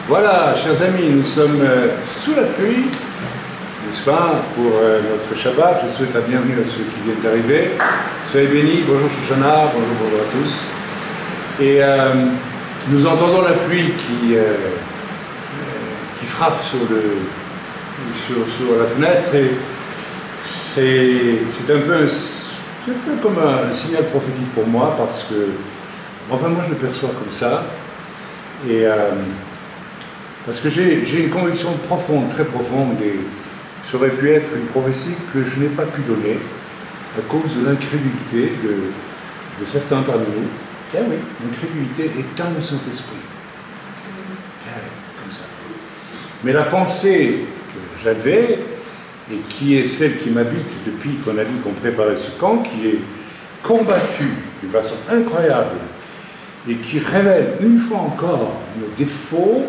Voilà, chers amis, nous sommes sous la pluie, n'est-ce pas, pour notre Shabbat. Je souhaite la bienvenue à ceux qui viennent d'arriver. Soyez bénis, bonjour Shoshana, bonjour à tous. Et nous entendons la pluie qui frappe sur la fenêtre, et c'est un peu comme un signal prophétique pour moi, parce que, enfin moi je le perçois comme ça, et parce que j'ai une conviction profonde, très profonde, et ça aurait pu être une prophétie que je n'ai pas pu donner à cause de l'incrédulité de certains parmi nous. Eh oui, l'incrédulité éteint le Saint-Esprit. Comme ça. Mais la pensée que j'avais, et qui est celle qui m'habite depuis qu'on a dit qu'on préparait ce camp, qui est combattue d'une façon incroyable, et qui révèle une fois encore nos défauts,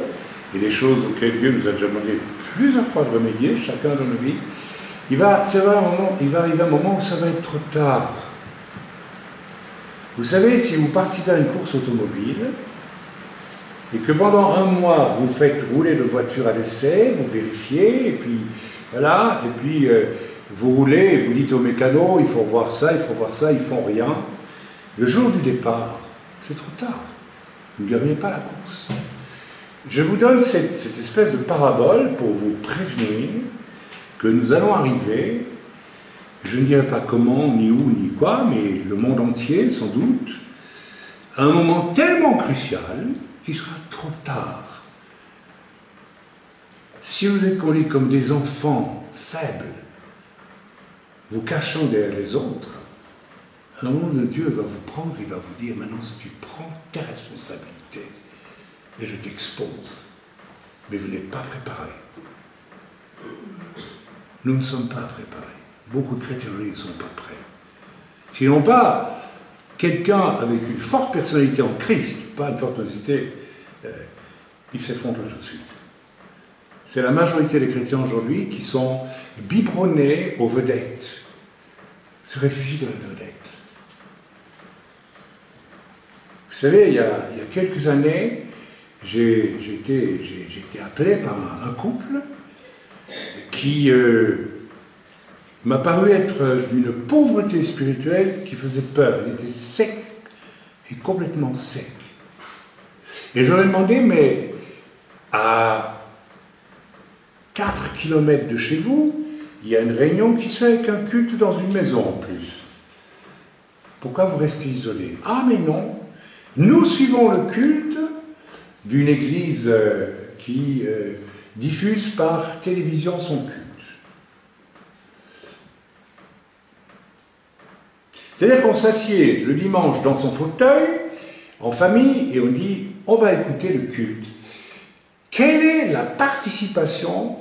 et les choses auxquelles Dieu nous a déjà demandé plusieurs fois de remédier, chacun dans nos vies, il va arriver un moment où ça va être trop tard. Vous savez, si vous participez à une course automobile, et que pendant un mois, vous faites rouler de voiture à l'essai, vous vérifiez, et puis voilà, et puis vous roulez, et vous dites au mécano, il faut voir ça, ils font rien. Le jour du départ, c'est trop tard. Vous ne gagnez pas la course. Je vous donne cette espèce de parabole pour vous prévenir que nous allons arriver, je ne dirai pas comment, ni où, ni quoi, mais le monde entier, sans doute, à un moment tellement crucial qu'il sera trop tard. Si vous êtes conduits comme des enfants faibles, vous cachant derrière les autres, un moment de Dieu va vous prendre et va vous dire, maintenant, si tu prends tes responsabilités, et je t'expose, mais vous n'êtes pas préparé. Nous ne sommes pas préparés. Beaucoup de chrétiens ne sont pas prêts. S'ils n'ont pas quelqu'un avec une forte personnalité en Christ, pas une forte personnalité, ils s'effondrent tout de suite. C'est la majorité des chrétiens aujourd'hui qui sont biberonnés aux vedettes, se réfugient dans les vedettes. Vous savez, il y a quelques années, j'ai été appelé par un couple qui m'a paru être d'une pauvreté spirituelle qui faisait peur. Ils étaient secs et complètement secs. Et je leur ai demandé, mais à 4 kilomètres de chez vous, il y a une réunion qui se fait avec un culte dans une maison en plus. Pourquoi vous restez isolés? Ah mais non, nous suivons le culte d'une église qui diffuse par télévision son culte. C'est-à-dire qu'on s'assied le dimanche dans son fauteuil, en famille, et on dit, on va écouter le culte. Quelle est la participation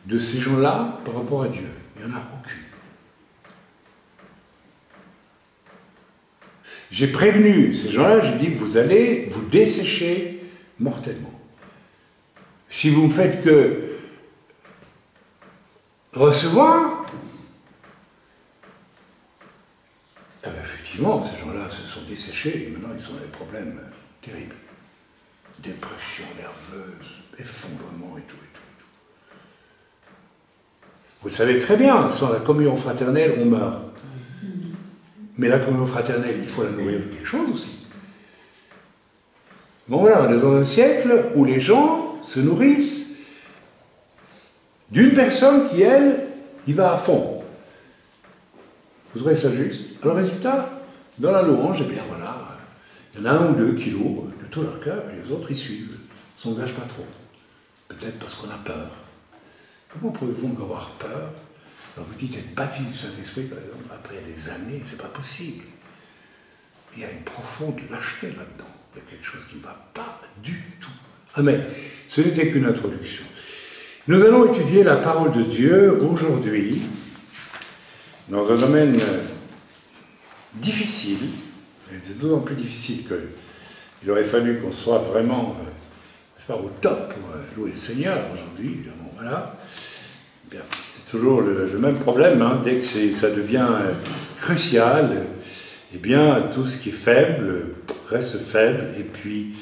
de ces gens-là par rapport à Dieu? Il n'y en a aucune. J'ai prévenu ces gens-là, j'ai dit, vous allez vous dessécher mortellement. Si vous ne faites que recevoir, eh bien, effectivement, ces gens-là se sont desséchés et maintenant ils ont des problèmes terribles. Dépression nerveuse, effondrement et tout, et tout, et tout. Vous le savez très bien, sans la communion fraternelle, on meurt. Mais la communion fraternelle, il faut la nourrir de quelque chose aussi. Bon voilà, on est dans un siècle où les gens se nourrissent d'une personne qui, elle, y va à fond. Vous trouvez ça juste? Alors, résultat, dans la louange, eh bien voilà, il y en a un ou deux qui louent de tout leur cœur, et les autres, ils suivent, ne s'engagent pas trop. Peut-être parce qu'on a peur. Comment pouvez-vous avoir peur? Alors vous dites être baptisé du Saint-Esprit, par exemple, après des années, c'est pas possible. Il y a une profonde lâcheté là-dedans. Il y a quelque chose qui ne va pas du tout. Amen. Ce n'était qu'une introduction. Nous allons étudier la parole de Dieu aujourd'hui dans un domaine difficile, et c'est d'autant plus difficile qu'il aurait fallu qu'on soit vraiment au top pour louer le Seigneur aujourd'hui, évidemment, voilà. Bien, c'est toujours le même problème, hein, dès que ça devient crucial, eh bien, tout ce qui est faible reste faible, et puis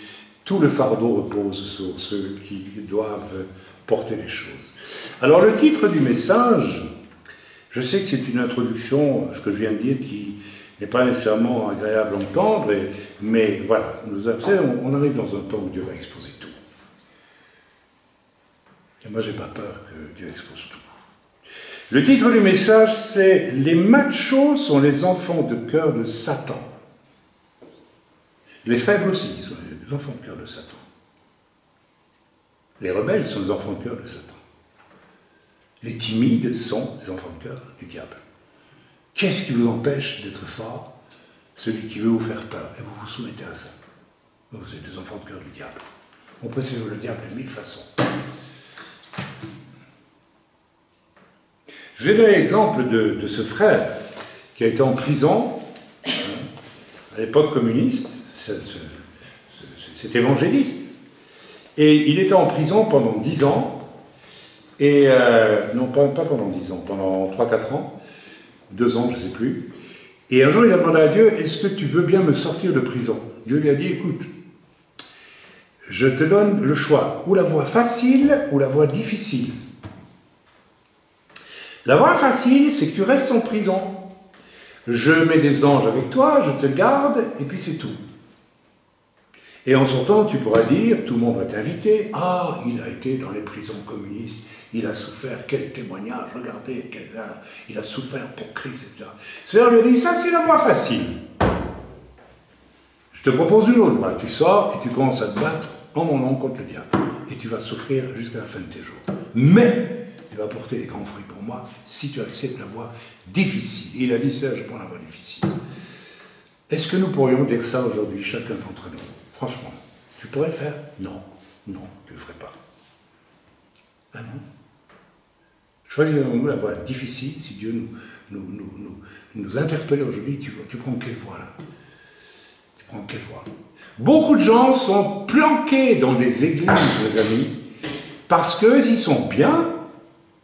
Tout le fardeau repose sur ceux qui doivent porter les choses. Alors le titre du message, je sais que c'est une introduction, ce que je viens de dire, qui n'est pas nécessairement agréable à entendre, mais voilà, on arrive dans un temps où Dieu va exposer tout. Et moi, j'ai pas peur que Dieu expose tout. Le titre du message, c'est « Les machos sont les enfants de cœur de Satan ». Les faibles aussi sont les enfants de cœur de Satan. Les rebelles sont les enfants de cœur de Satan. Les timides sont les enfants de cœur du diable. Qu'est-ce qui vous empêche d'être fort? Celui qui veut vous faire peur. Et vous vous soumettez à ça. Vous êtes des enfants de cœur du diable. On peut servir le diable de 1000 façons. Je vais donner l'exemple de ce frère qui a été en prison à l'époque communiste, cet évangéliste. Et il était en prison pendant 10 ans, et non pas pendant 10 ans, pendant 3-4 ans, 2 ans, je ne sais plus. Et un jour, il a demandé à Dieu, est-ce que tu veux bien me sortir de prison? Dieu lui a dit, écoute, je te donne le choix, ou la voie facile, ou la voie difficile. La voie facile, c'est que tu restes en prison. Je mets des anges avec toi, je te garde, et puis c'est tout. Et en sortant, tu pourras dire, tout le monde va t'inviter, ah, il a été dans les prisons communistes, il a souffert, quel témoignage, regardez, il a souffert pour Christ, etc. Seigneur lui a dit, ça c'est la voie facile. Je te propose une autre voie, tu sors et tu commences à te battre en mon nom contre le diable. Et tu vas souffrir jusqu'à la fin de tes jours. Mais tu vas porter des grands fruits pour moi si tu acceptes la voie difficile. Et il a dit ça, je prends la voie difficile. Est-ce que nous pourrions dire ça aujourd'hui, chacun d'entre nous? Franchement, tu pourrais le faire? Non, non, tu ne le ferais pas. Ah non? Choisissons-nous la voie difficile, si Dieu nous interpelle aujourd'hui, tu prends quelle voie là? Tu prends quelle voie? Beaucoup de gens sont planqués dans des églises, les amis, parce qu'ils sont bien,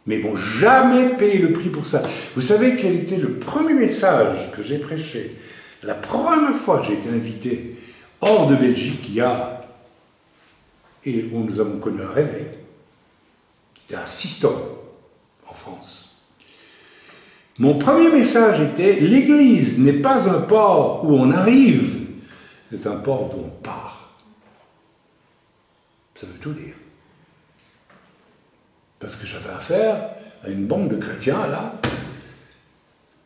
mais ils ne vont jamais payer le prix pour ça. Vous savez quel était le premier message que j'ai prêché? La première fois que j'ai été invité hors de Belgique, et où nous avons connu un réveil, c'était à Siston, en France. Mon premier message était, l'Église n'est pas un port où on arrive, c'est un port d'où on part. Ça veut tout dire. Parce que j'avais affaire à une bande de chrétiens, là.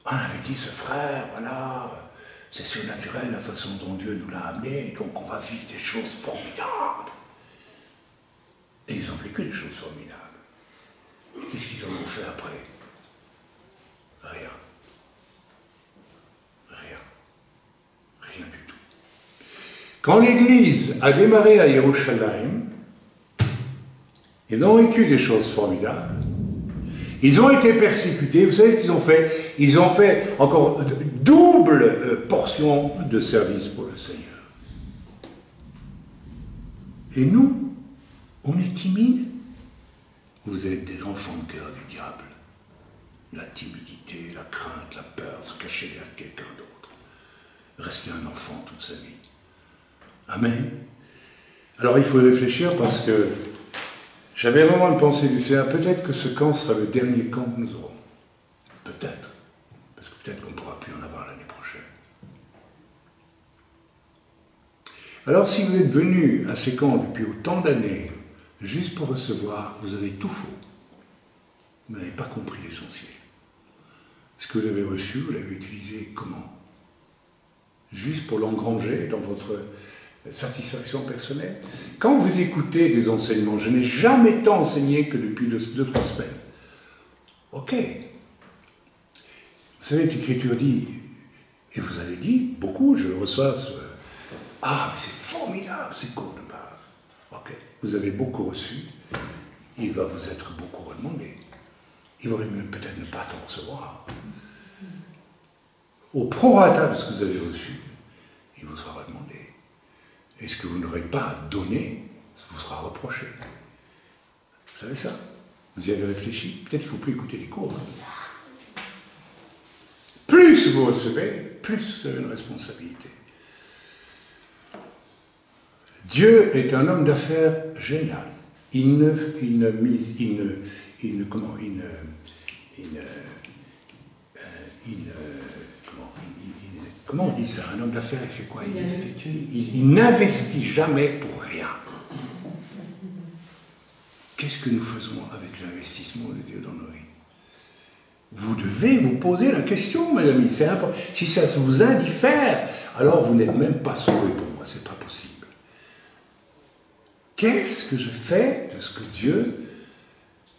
On avait dit, ce frère, voilà, c'est surnaturel la façon dont Dieu nous l'a amené, donc on va vivre des choses formidables. Et ils ont vécu des choses formidables. Et qu'est-ce qu'ils en ont fait après? Rien. Rien. Rien du tout. Quand l'Église a démarré à Jérusalem, ils ont vécu des choses formidables. Ils ont été persécutés. Vous savez ce qu'ils ont fait? Ils ont fait encore double portion de service pour le Seigneur. Et nous, on est timides. Vous êtes des enfants de cœur du diable. La timidité, la crainte, la peur, se cacher derrière quelqu'un d'autre. Rester un enfant toute sa vie. Amen. Alors il faut réfléchir parce que j'avais un moment de pensée du Seigneur, peut-être que ce camp sera le dernier camp que nous aurons. Peut-être. Parce que peut-être qu'on ne pourra plus en avoir l'année prochaine. Alors si vous êtes venu à ces camps depuis autant d'années, juste pour recevoir, vous avez tout faux. Vous n'avez pas compris l'essentiel. Ce que vous avez reçu, vous l'avez utilisé comment? Juste pour l'engranger dans votre satisfaction personnelle. Quand vous écoutez des enseignements, je n'ai jamais tant enseigné que depuis 2-3 semaines. Ok. Vous savez, l'Écriture dit, et vous avez dit, beaucoup, je reçois ah, mais c'est formidable ces cours de base. Ok. Vous avez beaucoup reçu, il va vous être beaucoup redemandé. Il vaudrait mieux peut-être ne pas t'en recevoir. Au prorata de ce que vous avez reçu, il vous sera redemandé. Et ce que vous n'aurez pas donné, ça vous sera reproché. Vous savez ça? Vous y avez réfléchi? Peut-être qu'il ne faut plus écouter les cours. Hein. Plus vous recevez, plus vous avez une responsabilité. Dieu est un homme d'affaires génial. Comment on dit ça? Un homme d'affaires, il fait quoi? Il n'investit jamais pour rien. Qu'est-ce que nous faisons avec l'investissement de Dieu dans nos vies? Vous devez vous poser la question, mes amis. C'est important. Si ça vous indiffère, alors vous n'êtes même pas sauvés pour moi. C'est pas possible. Qu'est-ce que je fais de ce que Dieu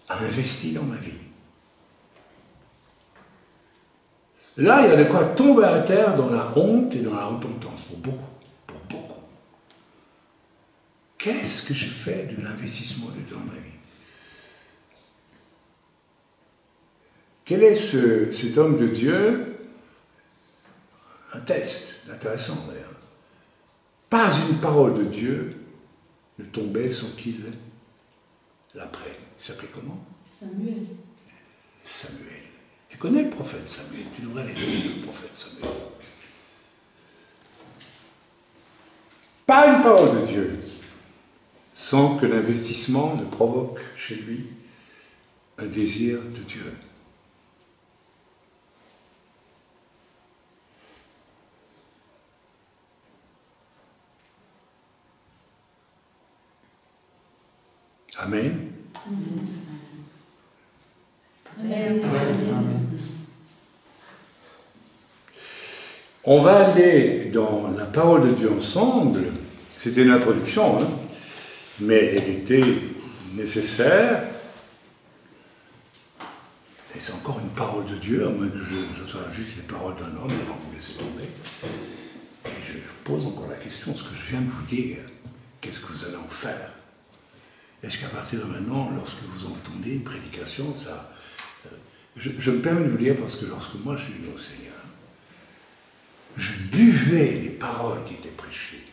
a investi dans ma vie? Là, il y a de quoi tomber à terre dans la honte et dans la repentance, pour beaucoup, pour beaucoup. Qu'est-ce que je fais de l'investissement de Dieu dans ma vie? Quel est cet homme de Dieu? Un test, intéressant d'ailleurs. Pas une parole de Dieu ne tombait sans qu'il l'apprenne. Il s'appelait comment? Samuel. Samuel. Tu connais le prophète Samuel, tu devrais aller lire le prophète Samuel. Pas une parole de Dieu sans que l'investissement ne provoque chez lui un désir de Dieu. Amen. Amen. Amen. On va aller dans la parole de Dieu ensemble. C'était une introduction, hein, mais elle était nécessaire. Et c'est encore une parole de Dieu, à moins que ce soit juste les paroles d'un homme, alors vous laissez tomber. Et je pose encore la question, ce que je viens de vous dire, qu'est-ce que vous allez en faire? Est-ce qu'à partir de maintenant, lorsque vous entendez une prédication, ça... Je me permets de vous dire, parce que lorsque moi je suis venu au Seigneur, je buvais les paroles qui étaient prêchées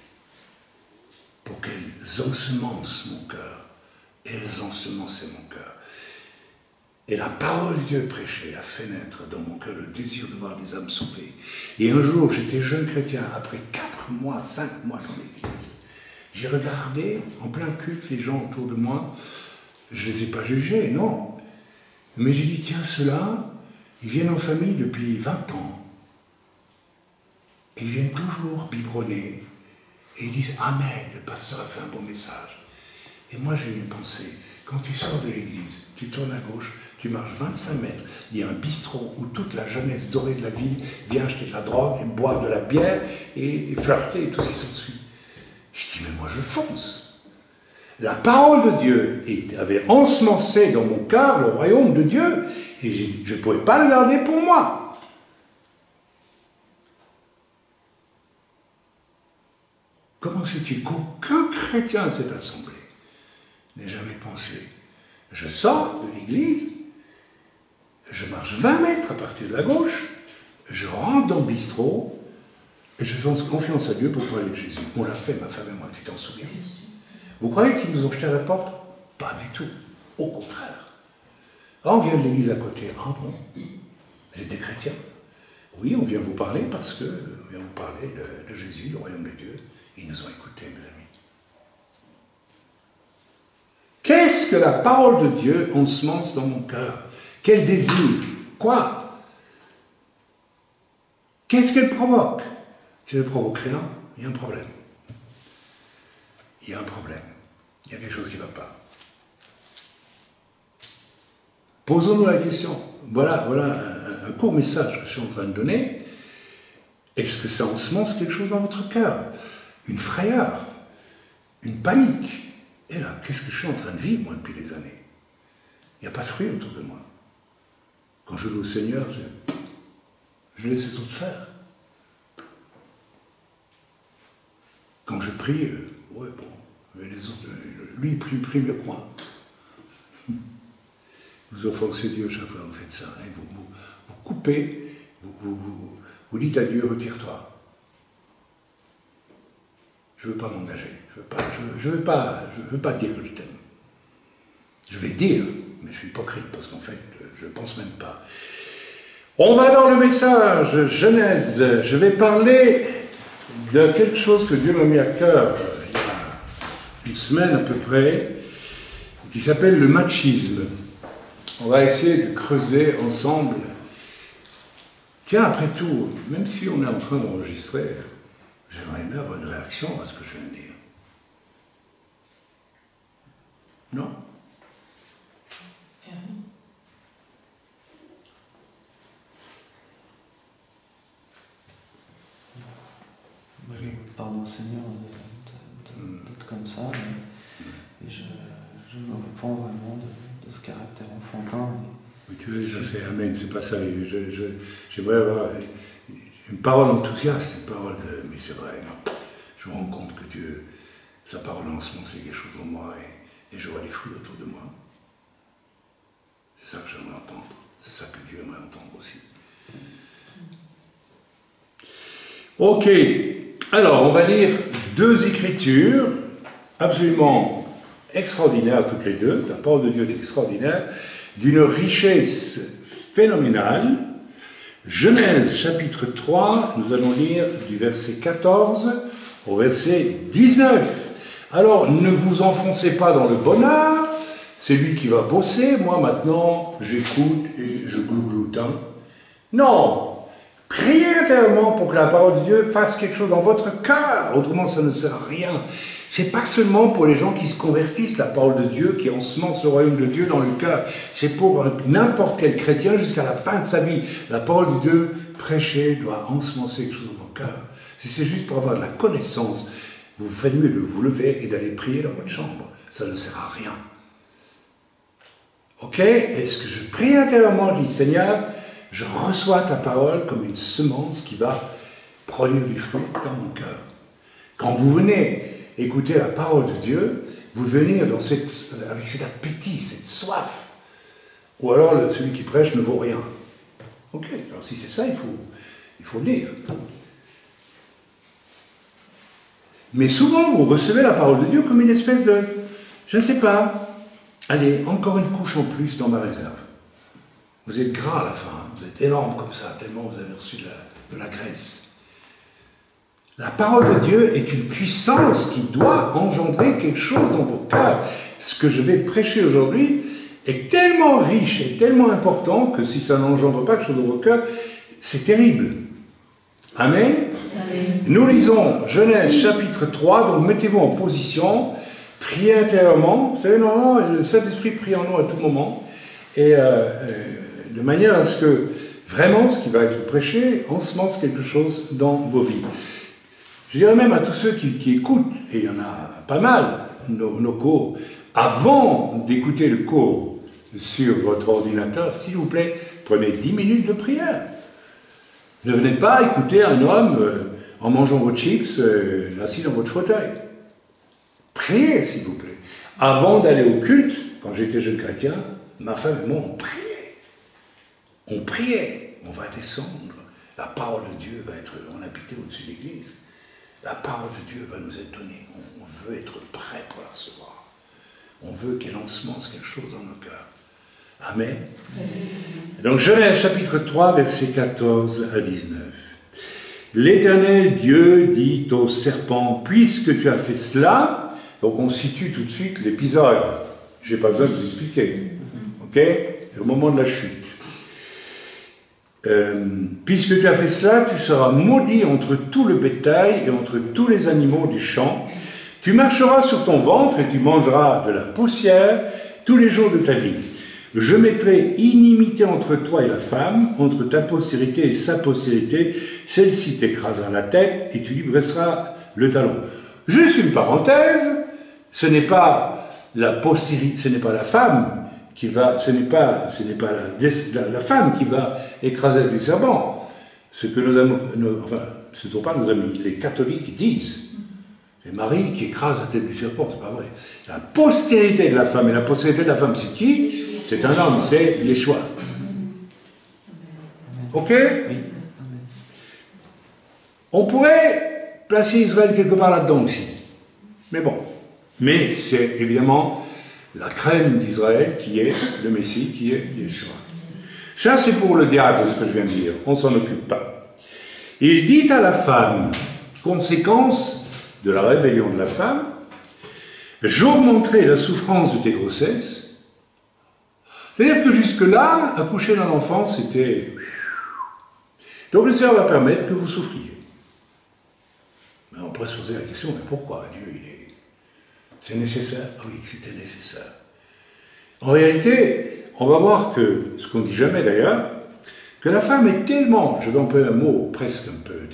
pour qu'elles ensemencent mon cœur. Et elles ensemençaient mon cœur. Et la parole de Dieu prêchée a fait naître dans mon cœur le désir de voir les âmes sauvées. Et un jour, j'étais jeune chrétien, après 4 mois, 5 mois dans l'église. J'ai regardé, en plein culte, les gens autour de moi. Je ne les ai pas jugés, non. Mais j'ai dit, tiens, ceux-là, ils viennent en famille depuis 20 ans. Et ils viennent toujours biberonner. Et ils disent, Amen, le pasteur a fait un bon message. Et moi, j'ai une pensée. Quand tu sors de l'église, tu tournes à gauche, tu marches 25 mètres, il y a un bistrot où toute la jeunesse dorée de la ville vient acheter de la drogue, et boire de la bière, et flirter, et tout ce qui s'ensuit. Je dis, mais moi, je fonce. La parole de Dieu avait ensemencé dans mon cœur le royaume de Dieu, et je ne pouvais pas le garder pour moi. Comment fait-il qu'aucun chrétien de cette assemblée n'ait jamais pensé? Je sors de l'église, je marche 20 mètres à partir de la gauche, je rentre dans le bistrot, et je fais confiance à Dieu pour parler de Jésus. On l'a fait, ma femme et moi, tu t'en souviens? Vous croyez qu'ils nous ont jeté à la porte? Pas du tout. Au contraire. Ah, on vient de l'église à côté. Ah bon? Vous êtes des chrétiens? Oui, on vient vous parler parce que on vient vous parler de Jésus, le royaume de Dieu. Ils nous ont écoutés, mes amis. Qu'est-ce que la parole de Dieu ensemence dans mon cœur? Quel désir? Quoi? Qu'est-ce qu'elle provoque? Si elle ne provoque rien, il y a un problème. Il y a un problème. Il y a quelque chose qui ne va pas. Posons-nous la question. Voilà un court message que je suis en train de donner. Est-ce que ça ensemence quelque chose dans votre cœur? Une frayeur, une panique. Et là, qu'est-ce que je suis en train de vivre, moi, depuis des années? Il n'y a pas de fruit autour de moi. Quand je loue au Seigneur, je laisse les autres faire. Quand je prie, ouais, bon, mais les autres, lui, il prie mieux que moi. Vous offensez Dieu chaque fois que vous faites ça. Et vous coupez, vous dites à Dieu, retire-toi. Je ne veux pas m'engager. Je veux pas dire que je t'aime. Je vais le dire, mais je suis hypocrite parce qu'en fait, je ne pense même pas. On va dans le message Genèse. Je vais parler de quelque chose que Dieu m'a mis à cœur il y a une semaine à peu près, qui s'appelle le machisme. On va essayer de creuser ensemble. Tiens, après tout, même si on est en train d'enregistrer, j'aimerais bien avoir une réaction à ce que je viens de dire. Non? Pardon Seigneur d'être comme ça, et je me repens vraiment de ce caractère enfantin. Mais tu as déjà fait Amen, c'est pas ça. J'aimerais avoir une parole enthousiaste, une parole de. Mais c'est vrai, non. Je me rends compte que Dieu, sa parole en ce moment, c'est quelque chose en moi et je vois les fruits autour de moi. C'est ça que j'aimerais entendre. C'est ça que Dieu aimerait entendre aussi. Ok. Alors, on va lire deux écritures absolument extraordinaires, toutes les deux. La parole de Dieu est extraordinaire, d'une richesse phénoménale. Genèse chapitre 3, nous allons lire du verset 14 au verset 19. Alors, ne vous enfoncez pas dans le bonheur, c'est lui qui va bosser, moi maintenant, j'écoute et je glougloute. Non! Priez intérieurement pour que la parole de Dieu fasse quelque chose dans votre cœur. Autrement, ça ne sert à rien. C'est pas seulement pour les gens qui se convertissent, la parole de Dieu, qui ensemence le royaume de Dieu dans le cœur. C'est pour n'importe quel chrétien jusqu'à la fin de sa vie. La parole de Dieu, prêcher, doit ensemencer quelque chose dans vos cœurs. Si c'est juste pour avoir de la connaissance, vous faites mieux de vous lever et d'aller prier dans votre chambre. Ça ne sert à rien. Ok? Est-ce que je prie intérieurement, je dis Seigneur, je reçois ta parole comme une semence qui va produire du fruit dans mon cœur. Quand vous venez écouter la parole de Dieu, vous venez avec cet appétit, cette soif. Ou alors celui qui prêche ne vaut rien. Ok, alors si c'est ça, il faut le lire. Mais souvent, vous recevez la parole de Dieu comme une espèce de, je ne sais pas, allez, encore une couche en plus dans ma réserve. Vous êtes gras à la fin, vous êtes énorme comme ça, tellement vous avez reçu de la graisse. La parole de Dieu est une puissance qui doit engendrer quelque chose dans vos cœurs. Ce que je vais prêcher aujourd'hui est tellement riche et tellement important que si ça n'engendre pas quelque chose dans vos cœurs, c'est terrible. Amen. Amen. Nous lisons Genèse chapitre 3, donc mettez-vous en position, priez intérieurement. Vous savez, normalement, le Saint-Esprit prie en nous à tout moment. Et de manière à ce que vraiment ce qui va être prêché ensemence quelque chose dans vos vies. Je dirais même à tous ceux qui écoutent, et il y en a pas mal, nos cours, avant d'écouter le cours sur votre ordinateur, s'il vous plaît, prenez 10 minutes de prière. Ne venez pas écouter un homme en mangeant vos chips, assis dans votre fauteuil. Priez, s'il vous plaît. Avant d'aller au culte, quand j'étais jeune chrétien, ma femme et moi, on priait. On priait, on va descendre. La parole de Dieu va être, on habitait au-dessus de l'église. La parole de Dieu va nous être donnée. On veut être prêt pour la recevoir. On veut qu'elle ensemence quelque chose dans nos cœurs. Amen. Donc Genèse chapitre 3, versets 14 à 19. L'Éternel Dieu dit au serpent, puisque tu as fait cela, donc on situe tout de suite l'épisode. Je n'ai pas besoin de vous expliquer. Ok? C'est au moment de la chute. Puisque tu as fait cela, tu seras maudit entre tout le bétail et entre tous les animaux du champ. Tu marcheras sur ton ventre et tu mangeras de la poussière tous les jours de ta vie. Je mettrai inimité entre toi et la femme, entre ta postérité et sa postérité. Celle-ci t'écrasera la tête et tu lui dresseras le talon. Juste une parenthèse, ce n'est pas la postérité, ce n'est pas la femme qui va, ce n'est pas la femme qui va écraser du serpent. Ce que ce ne sont pas nos amis, les catholiques disent. C'est Marie qui écrase la tête du serpent, c'est pas vrai. La postérité de la femme, et la postérité de la femme, c'est qui? C'est un homme, c'est Yeshua. Ok? On pourrait placer Israël quelque part là-dedans aussi. Mais bon. Mais c'est évidemment la crème d'Israël qui est le Messie, qui est Yeshua. Ça, c'est pour le diable, ce que je viens de dire. On ne s'en occupe pas. Il dit à la femme, conséquence de la rébellion de la femme, j'augmenterai la souffrance de tes grossesses. C'est-à-dire que jusque-là, accoucher d'un enfant, c'était... Donc le Seigneur va permettre que vous souffriez. Mais on pourrait se poser la question, mais pourquoi Dieu, c'est nécessaire? Oui, c'était nécessaire. En réalité, on va voir que, ce qu'on ne dit jamais d'ailleurs, que la femme est tellement, je vais employer un mot presque un peu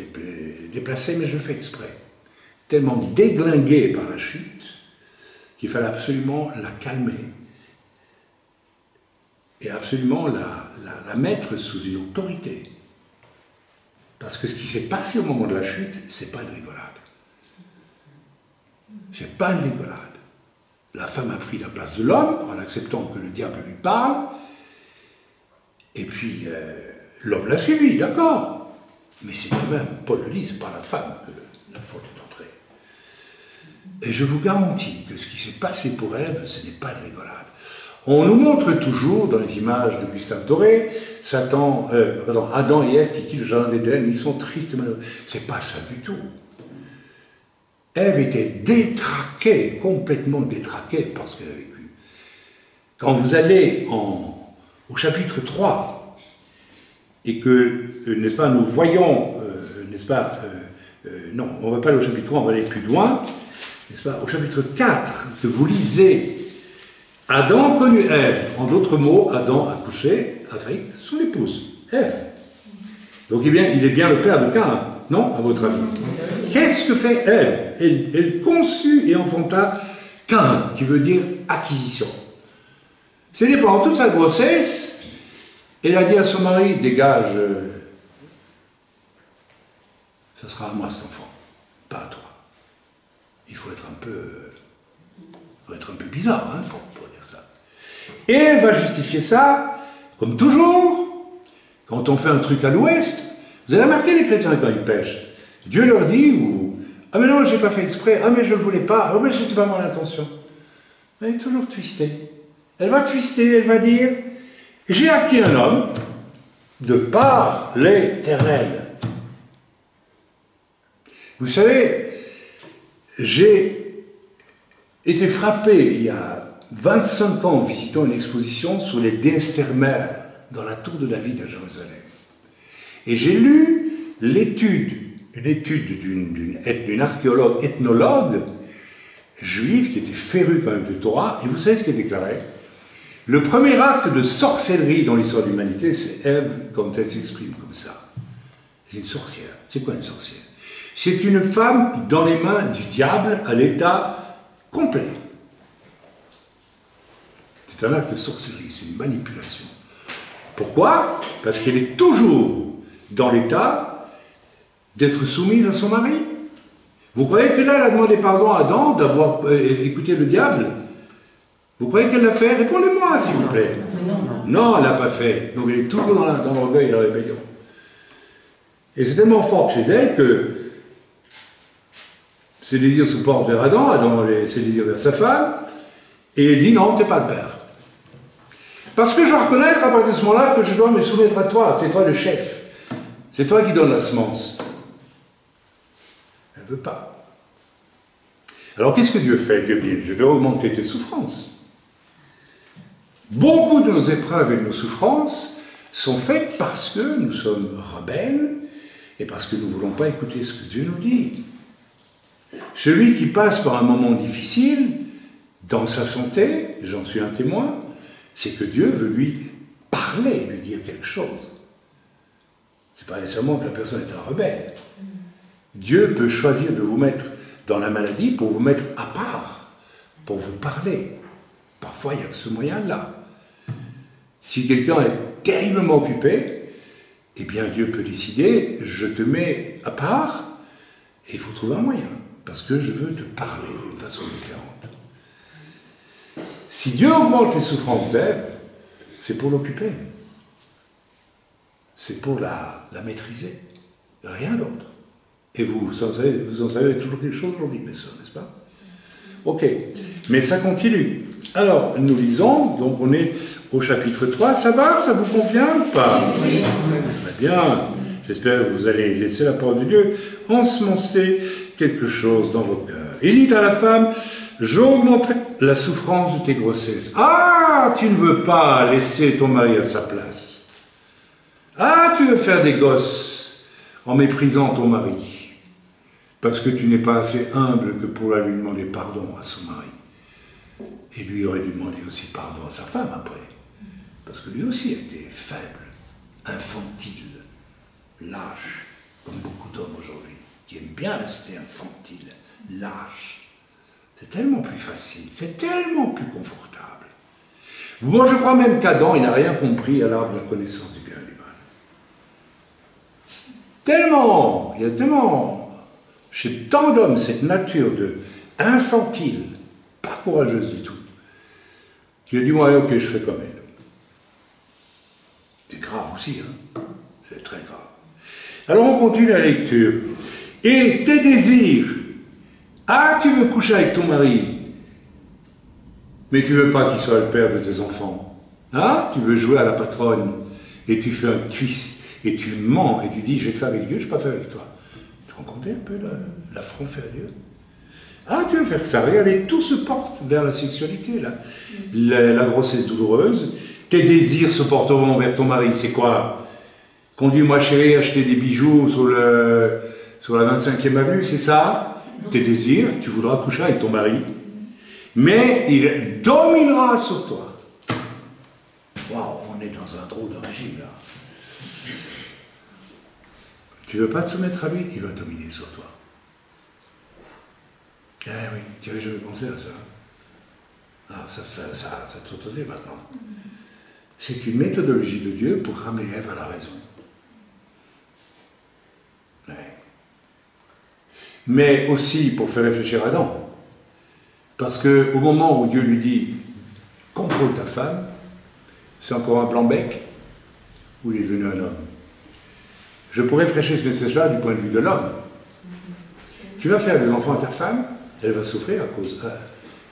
déplacé, mais je le fais exprès, tellement déglinguée par la chute, qu'il fallait absolument la calmer et absolument la mettre sous une autorité. Parce que ce qui s'est passé au moment de la chute, c'est pas une rigolade. C'est pas une rigolade. La femme a pris la place de l'homme en acceptant que le diable lui parle, et puis l'homme l'a suivi, d'accord. Mais c'est quand même, Paul le dit, c'est par la femme que la faute est entrée. Et je vous garantis que ce qui s'est passé pour Ève, ce n'est pas une rigolade. On nous montre toujours, dans les images de Gustave Doré, Adam et Ève qui quittent le jardin d'Éden, ils sont tristes et malheureux. C'est pas ça du tout. Ève était détraquée, complètement détraquée par ce qu'elle a vécu. Quand vous allez au chapitre 3, et que, n'est-ce pas, nous voyons, n'est-ce pas, non, on ne va pas aller au chapitre 3, on va aller plus loin, n'est-ce pas, au chapitre 4, que vous lisez, Adam connut Ève. En d'autres mots, Adam a couché avec son épouse, Ève. Donc, eh bien, il est bien le père de Caïn, non, à votre avis? Qu'est-ce que fait Ève? Elle conçut et enfanta Caïn, qui veut dire acquisition. C'est-à-dire, pendant toute sa grossesse, elle a dit à son mari, dégage, ça sera à moi cet enfant, pas à toi. Il faut être un peu bizarre, hein, pour dire ça. Et elle va justifier ça, comme toujours, quand on fait un truc à l'ouest. Vous avez remarqué les chrétiens quand ils pêchent, Dieu leur dit, ah mais non, j'ai pas fait exprès, ah mais je ne voulais pas, ah mais c'était pas mon intention. Elle est toujours twistée. Elle va twister, elle va dire, j'ai acquis un homme de par l'Éternel. Vous savez, j'ai été frappé il y a 25 ans en visitant une exposition sur les déesses termères dans la tour de David à Jérusalem. Et j'ai lu une étude d'une archéologue, ethnologue juive qui était férue quand même de Torah, et vous savez ce qu'elle déclarait? Le premier acte de sorcellerie dans l'histoire de l'humanité, c'est Ève quand elle s'exprime comme ça. C'est une sorcière. C'est quoi une sorcière? C'est une femme dans les mains du diable à l'état complet. C'est un acte de sorcellerie, c'est une manipulation. Pourquoi? Parce qu'elle est toujours dans l'état d'être soumise à son mari. Vous croyez que là, elle a demandé pardon à Adam d'avoir écouté le diable? Vous croyez qu'elle l'a fait? Répondez-moi, s'il vous plaît. Non, elle ne l'a pas fait. Donc elle est toujours dans l'orgueil et la rébellion. Et c'est tellement fort chez elle que ses désirs se portent vers Adam, Adam ses désirs vers sa femme, et elle dit non, tu n'es pas le père. Parce que je reconnais à partir de ce moment-là que je dois me soumettre à toi, c'est toi le chef. C'est toi qui donnes la semence. Elle ne veut pas. Alors qu'est-ce que Dieu fait? Dieu dit, je vais augmenter tes souffrances. Beaucoup de nos épreuves et de nos souffrances sont faites parce que nous sommes rebelles et parce que nous ne voulons pas écouter ce que Dieu nous dit. Celui qui passe par un moment difficile dans sa santé, j'en suis un témoin, c'est que Dieu veut lui parler, lui dire quelque chose. Ce n'est pas nécessairement que la personne est un rebelle. Dieu peut choisir de vous mettre dans la maladie pour vous mettre à part, pour vous parler. Parfois, il n'y a que ce moyen-là. Si quelqu'un est terriblement occupé, eh bien Dieu peut décider, je te mets à part, et il faut trouver un moyen, parce que je veux te parler d'une façon différente. Si Dieu augmente les souffrances d'Ève, c'est pour l'occuper. C'est pour la maîtriser. Rien d'autre. Et vous en savez toujours quelque chose aujourd'hui, mes sœurs, n'est-ce pas? Ok, mais ça continue. Alors, nous lisons, donc on est au chapitre 3, ça va? Ça vous convient ou pas? Oui. Très bien. J'espère que vous allez laisser la parole de Dieu ensemencer quelque chose dans vos cœurs. Il dit à la femme, J'augmenterai la souffrance de tes grossesses. Ah, tu ne veux pas laisser ton mari à sa place. Ah, tu veux faire des gosses en méprisant ton mari. Parce que tu n'es pas assez humble que pour lui demander pardon à son mari. Et lui aurait dû demander aussi pardon à sa femme après. Parce que lui aussi a été faible, infantile, lâche, comme beaucoup d'hommes aujourd'hui, qui aiment bien rester infantile, lâche. C'est tellement plus facile, c'est tellement plus confortable. Moi, je crois même qu'Adam, il n'a rien compris à l'arbre de la connaissance du bien et du mal. Tellement, il y a tellement, chez tant d'hommes, cette nature de infantile, pas courageuse du tout, qu'il a dit, moi, ok, je fais comme elle. C'est grave aussi, hein. C'est très grave. Alors, on continue la lecture. Et tes désirs. Ah, tu veux coucher avec ton mari, mais tu veux pas qu'il soit le père de tes enfants. Ah, tu veux jouer à la patronne, et tu fais un twist, et tu mens, et tu dis, j'ai fait avec Dieu, je n'ai pas fait avec toi. Tu te rends compte un peu l'affront fait à Dieu? Ah, tu veux faire ça, regardez, tout se porte vers la sexualité, là. La grossesse douloureuse, tes désirs se porteront vers ton mari, c'est quoi? Conduis-moi chérie, acheter des bijoux sur la 25e avenue, c'est ça? Tes désirs, tu voudras coucher avec ton mari, mais il dominera sur toi. Waouh, on est dans un drôle de régime, là. Tu veux pas te soumettre à lui, il va dominer sur toi. Eh oui, tu avais jamais pensé à ça. Ah, ça te saute aux yeux maintenant. C'est une méthodologie de Dieu pour ramener Ève à la raison. Ouais. Mais aussi pour faire réfléchir Adam. Parce qu'au moment où Dieu lui dit « contrôle ta femme », c'est encore un blanc-bec ou il est devenu un homme. Je pourrais prêcher ce message-là du point de vue de l'homme. Tu vas faire des enfants à ta femme, elle va souffrir à cause,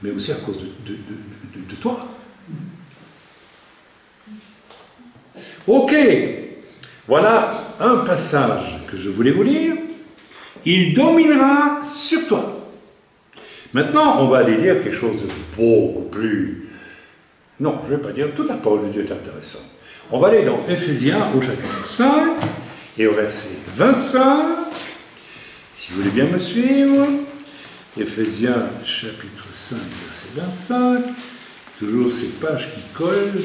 mais aussi à cause de toi. Ok, voilà un passage que je voulais vous lire. Il dominera sur toi. Maintenant, on va aller lire quelque chose de beaucoup plus... Non, je ne vais pas dire, toute la parole de Dieu est intéressante. On va aller dans Éphésiens au chapitre 5 et au verset 25. Si vous voulez bien me suivre. Éphésiens chapitre 5, verset 25. Toujours ces pages qui collent.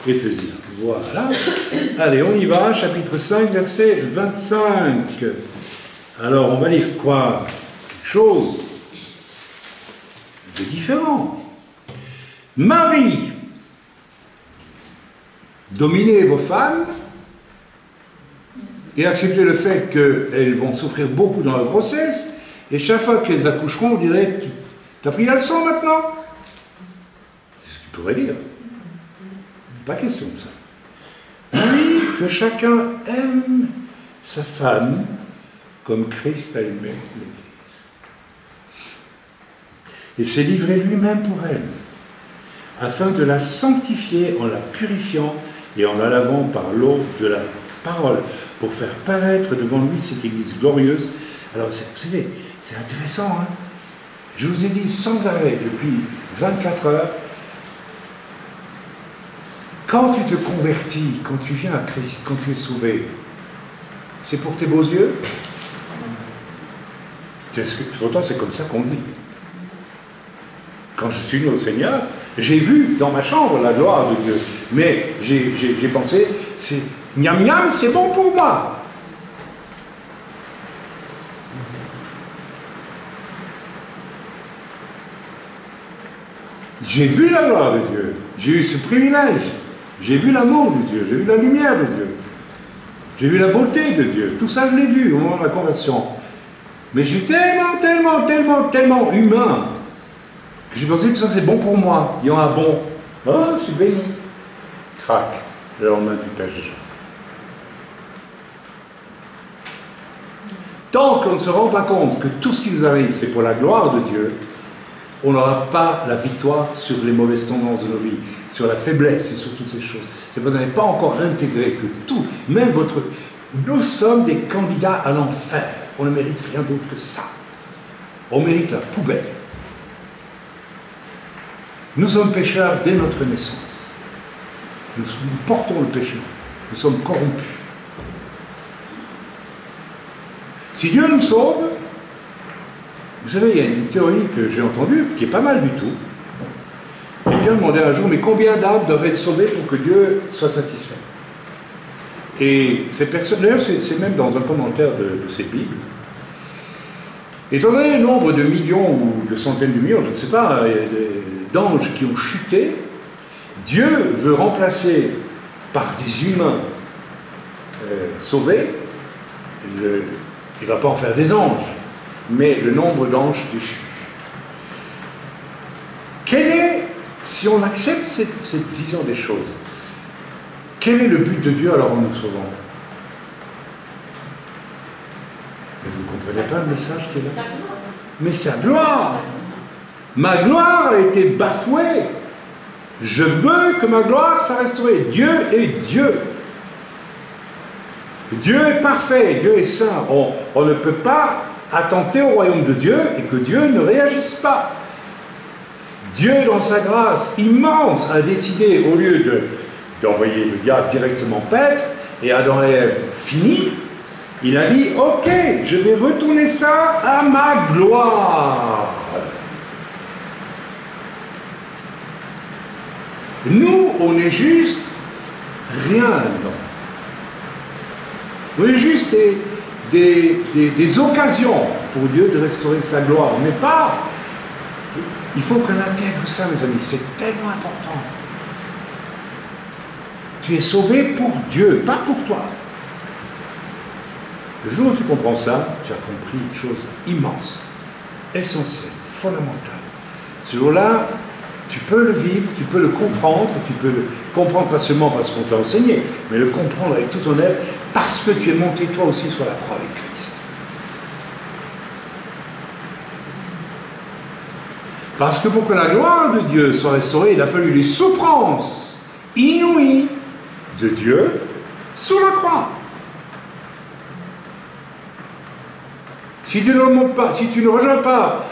Éphésiens, voilà. Allez, on y va, chapitre 5, verset 25. Alors, on va lire quoi? Quelque chose de différent. Marie, dominez vos femmes et acceptez le fait qu'elles vont souffrir beaucoup dans la grossesse, et chaque fois qu'elles accoucheront, on dirait, tu as pris la leçon maintenant? C'est ce que tu pourrais dire. Pas question de ça. Oui, que chacun aime sa femme comme Christ a aimé l'Église. Et s'est livré lui-même pour elle, afin de la sanctifier en la purifiant et en la lavant par l'eau de la parole, pour faire paraître devant lui cette Église glorieuse. Alors, vous savez, c'est intéressant, hein? Je vous ai dit sans arrêt depuis 24 heures, quand tu te convertis, quand tu viens à Christ, quand tu es sauvé, c'est pour tes beaux yeux? Pourtant, c'est comme ça qu'on vit. Quand je suis venu au Seigneur, j'ai vu dans ma chambre la gloire de Dieu. Mais j'ai pensé, c'est miam miam, c'est bon pour moi. J'ai vu la gloire de Dieu. J'ai eu ce privilège. J'ai vu l'amour de Dieu. J'ai vu la lumière de Dieu. J'ai vu la beauté de Dieu. Tout ça, je l'ai vu au moment de ma conversion. Mais je suis tellement humain que j'ai pensé que ça c'est bon pour moi. Il y en a bon. Oh, je suis béni. Crac. Le lendemain, tu pêches déjà. Tant qu'on ne se rend pas compte que tout ce qui nous arrive, c'est pour la gloire de Dieu, on n'aura pas la victoire sur les mauvaises tendances de nos vies, sur la faiblesse et sur toutes ces choses. C'est parce que vous n'avez pas encore intégré que tout, même votre... Nous sommes des candidats à l'enfer. On ne mérite rien d'autre que ça. On mérite la poubelle. Nous sommes pécheurs dès notre naissance. Nous portons le péché. Nous sommes corrompus. Si Dieu nous sauve, vous savez, il y a une théorie que j'ai entendue, qui est pas mal du tout. Quelqu'un demandait un jour, mais combien d'âmes doivent être sauvées pour que Dieu soit satisfait? Et ces personnes, d'ailleurs, c'est même dans un commentaire de ces Bibles. Étant donné le nombre de millions ou de centaines de millions, je ne sais pas, d'anges qui ont chuté, Dieu veut remplacer par des humains sauvés. Il ne va pas en faire des anges, mais le nombre d'anges déchus. Quel est, si on accepte cette vision des choses, quel est le but de Dieu alors en nous sauvant? Mais vous ne comprenez pas le message qui est là? Mais sa gloire! Ma gloire a été bafouée. Je veux que ma gloire soit restaurée. Dieu est Dieu. Dieu est parfait, Dieu est saint. On ne peut pas attenter au royaume de Dieu et que Dieu ne réagisse pas. Dieu, dans sa grâce immense, a décidé, au lieu d'envoyer le diable directement paître, et Adam et Ève fini, il a dit, ok, je vais retourner ça à ma gloire. Nous, on est juste rien là-dedans. On est juste des occasions pour Dieu de restaurer sa gloire. Mais pas... Il faut qu'on intègre ça, mes amis, c'est tellement important. Tu es sauvé pour Dieu, pas pour toi. Le jour où tu comprends ça, tu as compris une chose immense, essentielle, fondamentale. Ce jour-là, tu peux le vivre, tu peux le comprendre, tu peux le comprendre pas seulement parce qu'on te l'a enseigné, mais le comprendre avec tout ton être, parce que tu es monté toi aussi sur la croix avec Christ. Parce que pour que la gloire de Dieu soit restaurée, il a fallu les souffrances inouïes de Dieu sur la croix. Si tu ne rejoins pas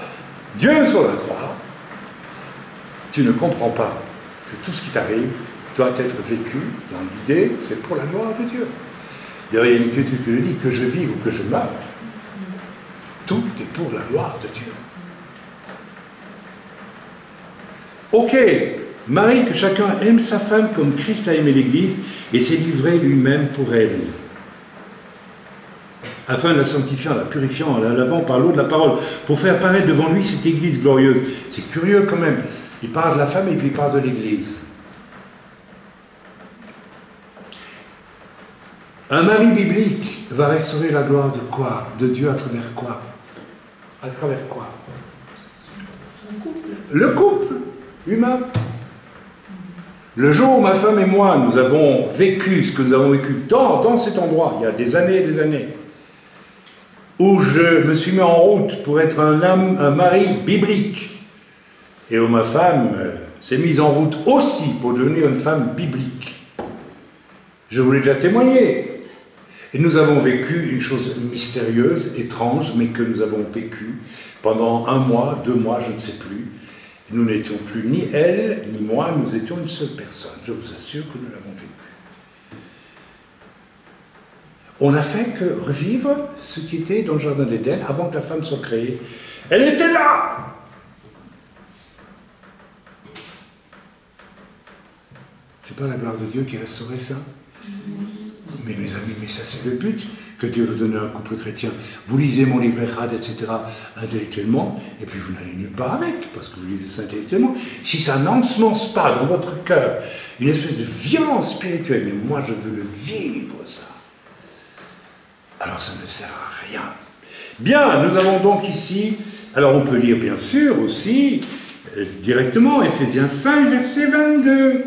Dieu sur la croix, tu ne comprends pas que tout ce qui t'arrive doit être vécu dans l'idée, c'est pour la gloire de Dieu. D'ailleurs, il y a une écriture qui le dit, que je vive ou que je meure, tout est pour la gloire de Dieu. Ok, Marie, que chacun aime sa femme comme Christ a aimé l'Église et s'est livré lui-même pour elle, afin de la sanctifier, en la purifiant, en la lavant par l'eau de la parole, pour faire paraître devant lui cette Église glorieuse. C'est curieux quand même. Il parle de la femme et puis il parle de l'Église. Un mari biblique va restaurer la gloire de quoi? De Dieu à travers quoi? À travers quoi? Le couple humain. Le jour où ma femme et moi, nous avons vécu ce que nous avons vécu dans cet endroit, il y a des années et des années, où je me suis mis en route pour être un mari biblique, et où ma femme s'est mise en route aussi pour devenir une femme biblique. Je voulais la témoigner. Et nous avons vécu une chose mystérieuse, étrange, mais que nous avons vécu pendant 1 mois, 2 mois, je ne sais plus. Nous n'étions plus ni elle, ni moi, nous étions une seule personne. Je vous assure que nous l'avons vécu. On n'a fait que revivre ce qui était dans le Jardin d'Éden avant que la femme soit créée. Elle était là! C'est pas la gloire de Dieu qui restaurait ça? Mais mes amis, mais ça c'est le but que Dieu veut donner à un couple chrétien. Vous lisez mon livre Echad, etc., intellectuellement, et puis vous n'allez nulle part avec, parce que vous lisez ça intellectuellement. Si ça n'ensemence pas dans votre cœur une espèce de violence spirituelle, mais moi je veux le vivre ça, alors ça ne sert à rien. Bien, nous avons donc ici, alors on peut lire bien sûr aussi, directement, Éphésiens 5, verset 22.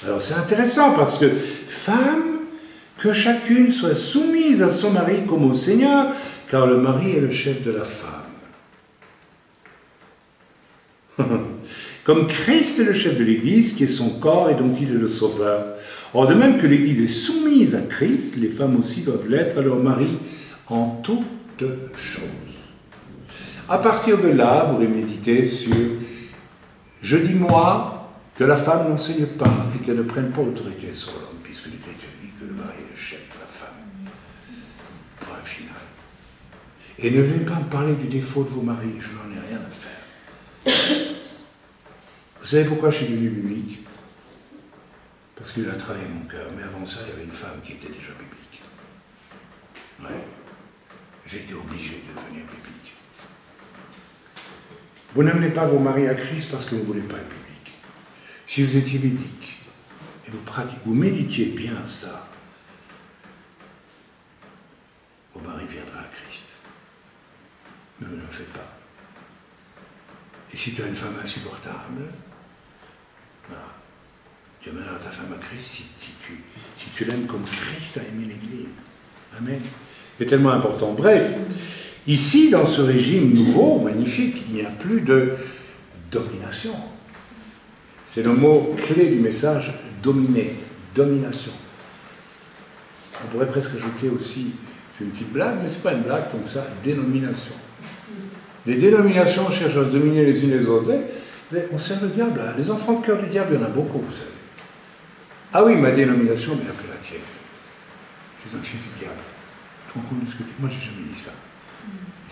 Alors c'est intéressant parce que femme, que chacune soit soumise à son mari comme au Seigneur, car le mari est le chef de la femme. Comme Christ est le chef de l'Église, qui est son corps et dont il est le sauveur. Or, de même que l'Église est soumise à Christ, les femmes aussi doivent l'être à leur mari en toutes choses. À partir de là, vous allez méditer sur Je dis, moi, que la femme n'enseigne pas et qu'elle ne prenne pas autorité sur l'homme, puisque l'Écriture dit que le mari est le chef de la femme. Point final. Et ne venez pas me parler du défaut de vos maris, je n'en ai rien à faire. Vous savez pourquoi je suis devenu biblique? Parce qu'il a travaillé mon cœur, mais avant ça, il y avait une femme qui était déjà biblique. Ouais. J'étais obligé de devenir biblique. Vous n'amenez pas vos maris à Christ parce que vous ne voulez pas être biblique. Si vous étiez biblique, et vous méditiez bien ça, vos maris viendraient à Christ. Ne le faites pas. Et si tu as une femme insupportable, voilà, tu amèneras ta femme à Christ si tu l'aimes comme Christ a aimé l'Église. Amen. C'est tellement important. Bref, ici, dans ce régime nouveau, magnifique, il n'y a plus de domination. C'est le mot clé du message, dominer, domination. On pourrait presque ajouter aussi, c'est une petite blague, mais ce n'est pas une blague, donc ça, dénomination. Les dénominations cherchent à se dominer les unes les autres. On sert le diable, hein. Les enfants de cœur du diable, il y en a beaucoup, vous savez. Ah oui, ma dénomination, meilleure que la tienne. Je suis un fils du diable. Tu te rends compte de ce que tu... Moi, j'ai jamais dit ça.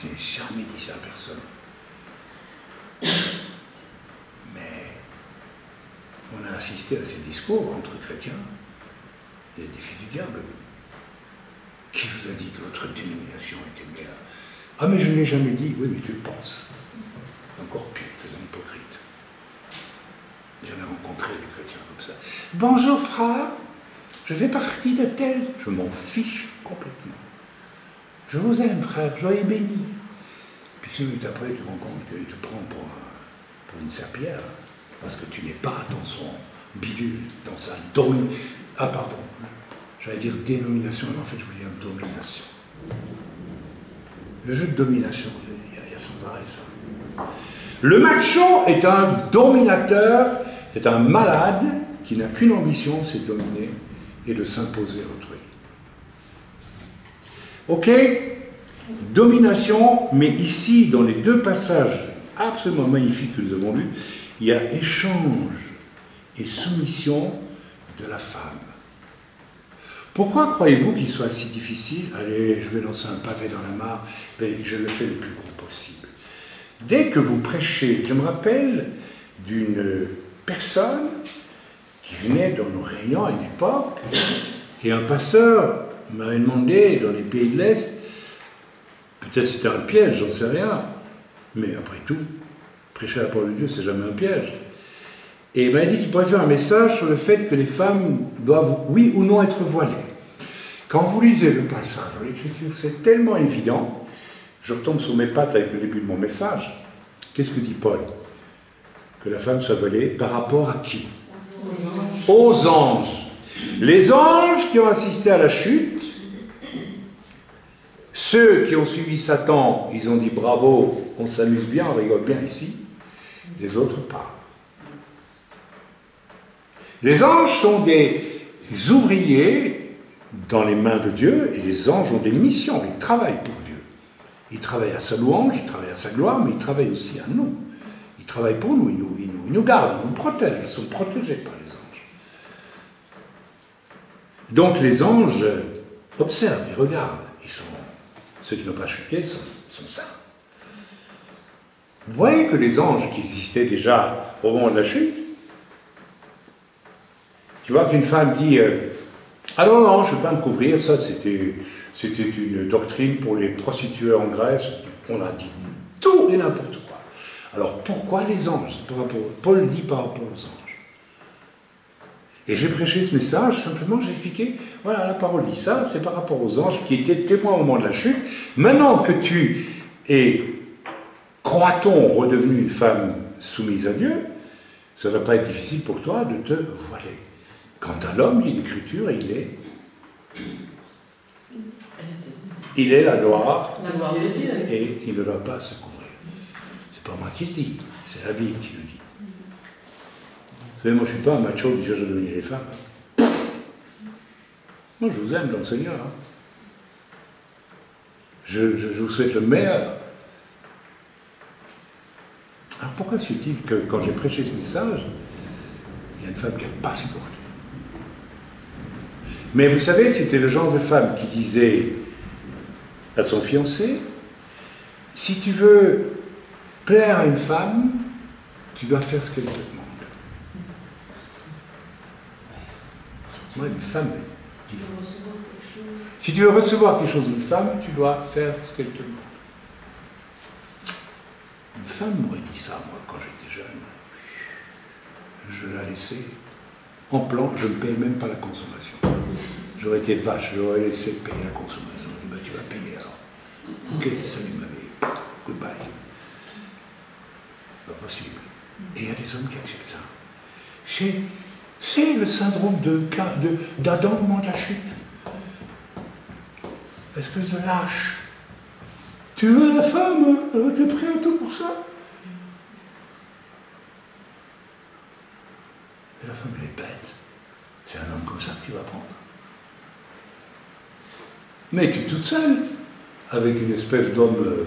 J'ai jamais dit ça à personne. Mais on a assisté à ces discours entre chrétiens. Il y a des fils du diable. Qui vous a dit que votre dénomination était meilleure? Ah, mais je ne l'ai jamais dit. Oui, mais tu le penses. Encore pire que un hypocrite. J'en ai rencontré des chrétiens comme ça. Bonjour, frère. Je fais partie de tel. Je m'en fiche complètement. Je vous aime, frère. Soyez bénis. Puis 5 minutes après, tu te rends compte qu'il te prend pour une serpillière. Parce que tu n'es pas dans son bidule, dans sa domination. Ah, pardon. J'allais dire dénomination, mais en fait, je voulais dire domination. Le jeu de domination, il y a sans arrêt ça. Le macho est un dominateur, c'est un malade qui n'a qu'une ambition, c'est de dominer et de s'imposer à autrui. Ok? Domination, mais ici, dans les deux passages absolument magnifiques que nous avons lus, il y a échange et soumission de la femme. Pourquoi croyez-vous qu'il soit si difficile? Allez, je vais lancer un pavé dans la mare, mais je le fais le plus gros possible. Dès que vous prêchez, je me rappelle d'une personne qui venait dans nos réunions à une époque, et un pasteur m'avait demandé, dans les pays de l'Est, peut-être c'était un piège, j'en sais rien, mais après tout, prêcher la parole de Dieu, c'est jamais un piège. Et il m'a dit qu'il pourrait faire un message sur le fait que les femmes doivent, oui ou non, être voilées. Quand vous lisez le passage dans l'Écriture, c'est tellement évident. Je retombe sur mes pattes avec le début de mon message. Qu'est-ce que dit Paul? Que la femme soit voilée par rapport à qui? Aux anges. Les anges qui ont assisté à la chute, ceux qui ont suivi Satan, ils ont dit bravo, on s'amuse bien, on rigole bien ici. Les autres pas. Les anges sont des ouvriers dans les mains de Dieu, et les anges ont des missions, ils travaillent pour Dieu. Ils travaillent à sa louange, ils travaillent à sa gloire, mais ils travaillent aussi à nous. Ils travaillent pour nous, ils nous gardent, ils nous protègent, ils sont protégés par les anges. Donc les anges observent, ils regardent, ceux qui n'ont pas chuté sont saints. Vous voyez que les anges qui existaient déjà au moment de la chute, tu vois qu'une femme dit ah non, non, je ne veux pas me couvrir, ça c'était une doctrine pour les prostituées en Grèce. On a dit tout et n'importe quoi. Alors pourquoi les anges? Paul dit par rapport aux anges. Et j'ai prêché ce message, simplement j'ai expliqué, voilà, la parole dit ça, c'est par rapport aux anges qui étaient témoins au moment de la chute. Maintenant que tu es, croit-on, redevenu une femme soumise à Dieu, ça ne va pas être difficile pour toi de te voiler. Quant à l'homme, dit l'Écriture, il est la gloire de Dieu. Et il ne doit pas se couvrir. C'est pas moi qui le dis, c'est la Bible qui le dit. Vous savez, moi je ne suis pas un macho qui cherche à dominer les femmes. Moi je vous aime dans le Seigneur. Hein. Je vous souhaite le meilleur. Alors pourquoi se fait-il que quand j'ai prêché ce message, il y a une femme qui n'a pas supporté? Mais vous savez, c'était le genre de femme qui disait à son fiancé, si tu veux plaire à une femme, tu dois faire ce qu'elle te demande. Moi, une femme, si tu veux recevoir quelque chose d'une femme, tu dois faire ce qu'elle te demande. Une femme m'aurait dit ça, moi, quand j'étais jeune. Je la laissais en plan, je ne payais même pas la consommation. J'aurais été vache, j'aurais laissé payer la consommation. Je dis, bah, tu vas payer alors. Ok, salut ma vie, goodbye. Pas possible. Et il y a des hommes qui acceptent ça. C'est le syndrome d'Adam au moment de la chute. Espèce de lâche. Tu veux la femme? T'es prêt à tout pour ça? Et la femme, elle est bête. C'est un homme comme ça que tu vas prendre. Mais tu es toute seule, avec une espèce d'homme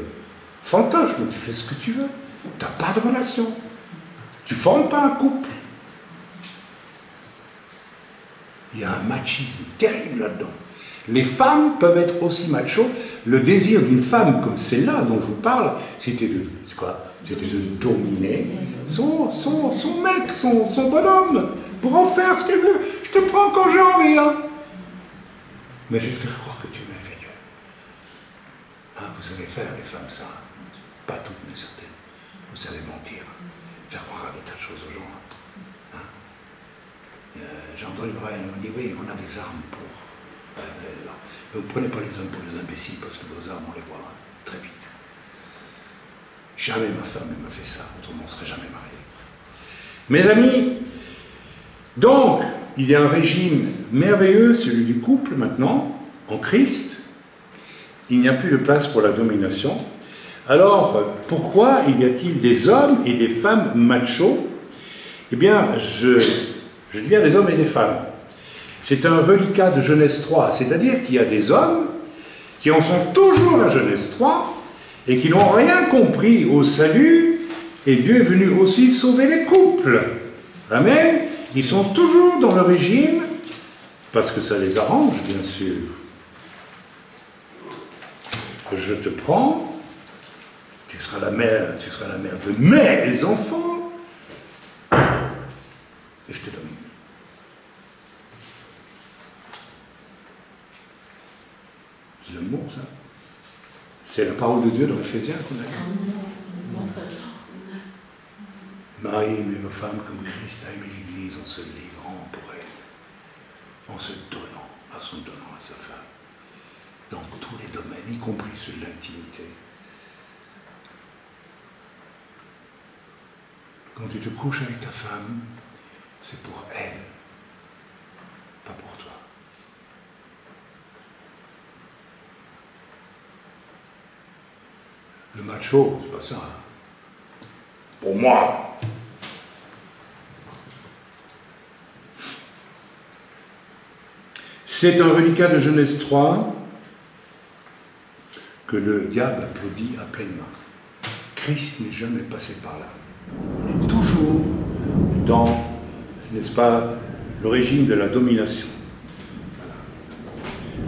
fantoche, dont tu fais ce que tu veux. Tu n'as pas de relation. Tu ne formes pas un couple. Il y a un machisme terrible là-dedans. Les femmes peuvent être aussi machos. Le désir d'une femme comme celle-là dont je vous parle, c'était de dominer son mec, son bonhomme, pour en faire ce qu'elle veut. Je te prends quand j'ai envie, hein. Mais je vais te faire croire que tu es merveilleux. Hein, vous savez faire, les femmes, ça. Pas toutes, mais certaines. Vous savez mentir. Faire croire à des tas de choses aux gens. Hein. J'ai entendu parler, on me dit, oui, on a des armes pour... vous ne prenez pas les hommes pour des imbéciles, parce que vos armes, on les voit très vite. Jamais ma femme ne m'a fait ça, autrement on ne serait jamais marié. Mes amis, donc, il y a un régime merveilleux, celui du couple maintenant, en Christ. Il n'y a plus de place pour la domination. Alors, pourquoi y a-t-il des hommes et des femmes machos? Eh bien, je dis bien des hommes et des femmes. C'est un reliquat de Genèse 3, c'est-à-dire qu'il y a des hommes qui en sont toujours à Genèse 3 et qui n'ont rien compris au salut, et Dieu est venu aussi sauver les couples. Amen. Ils sont toujours dans le régime, parce que ça les arrange, bien sûr. Je te prends, tu seras la mère de mes enfants, et je te domine. C'est l'amour, ça. C'est la parole de Dieu dans Éphésiens qu'on a dit. Marie, aimez vos femmes comme Christ a aimé l'Église en se livrant pour elle, en se donnant à sa femme, dans tous les domaines, y compris ceux de l'intimité. Quand tu te couches avec ta femme, c'est pour elle, pas pour toi. Le macho, c'est pas ça. Hein. Pour moi. C'est un reliquat de Genèse 3 que le diable applaudit à pleine main. Christ n'est jamais passé par là. On est toujours dans, n'est-ce pas, le régime de la domination.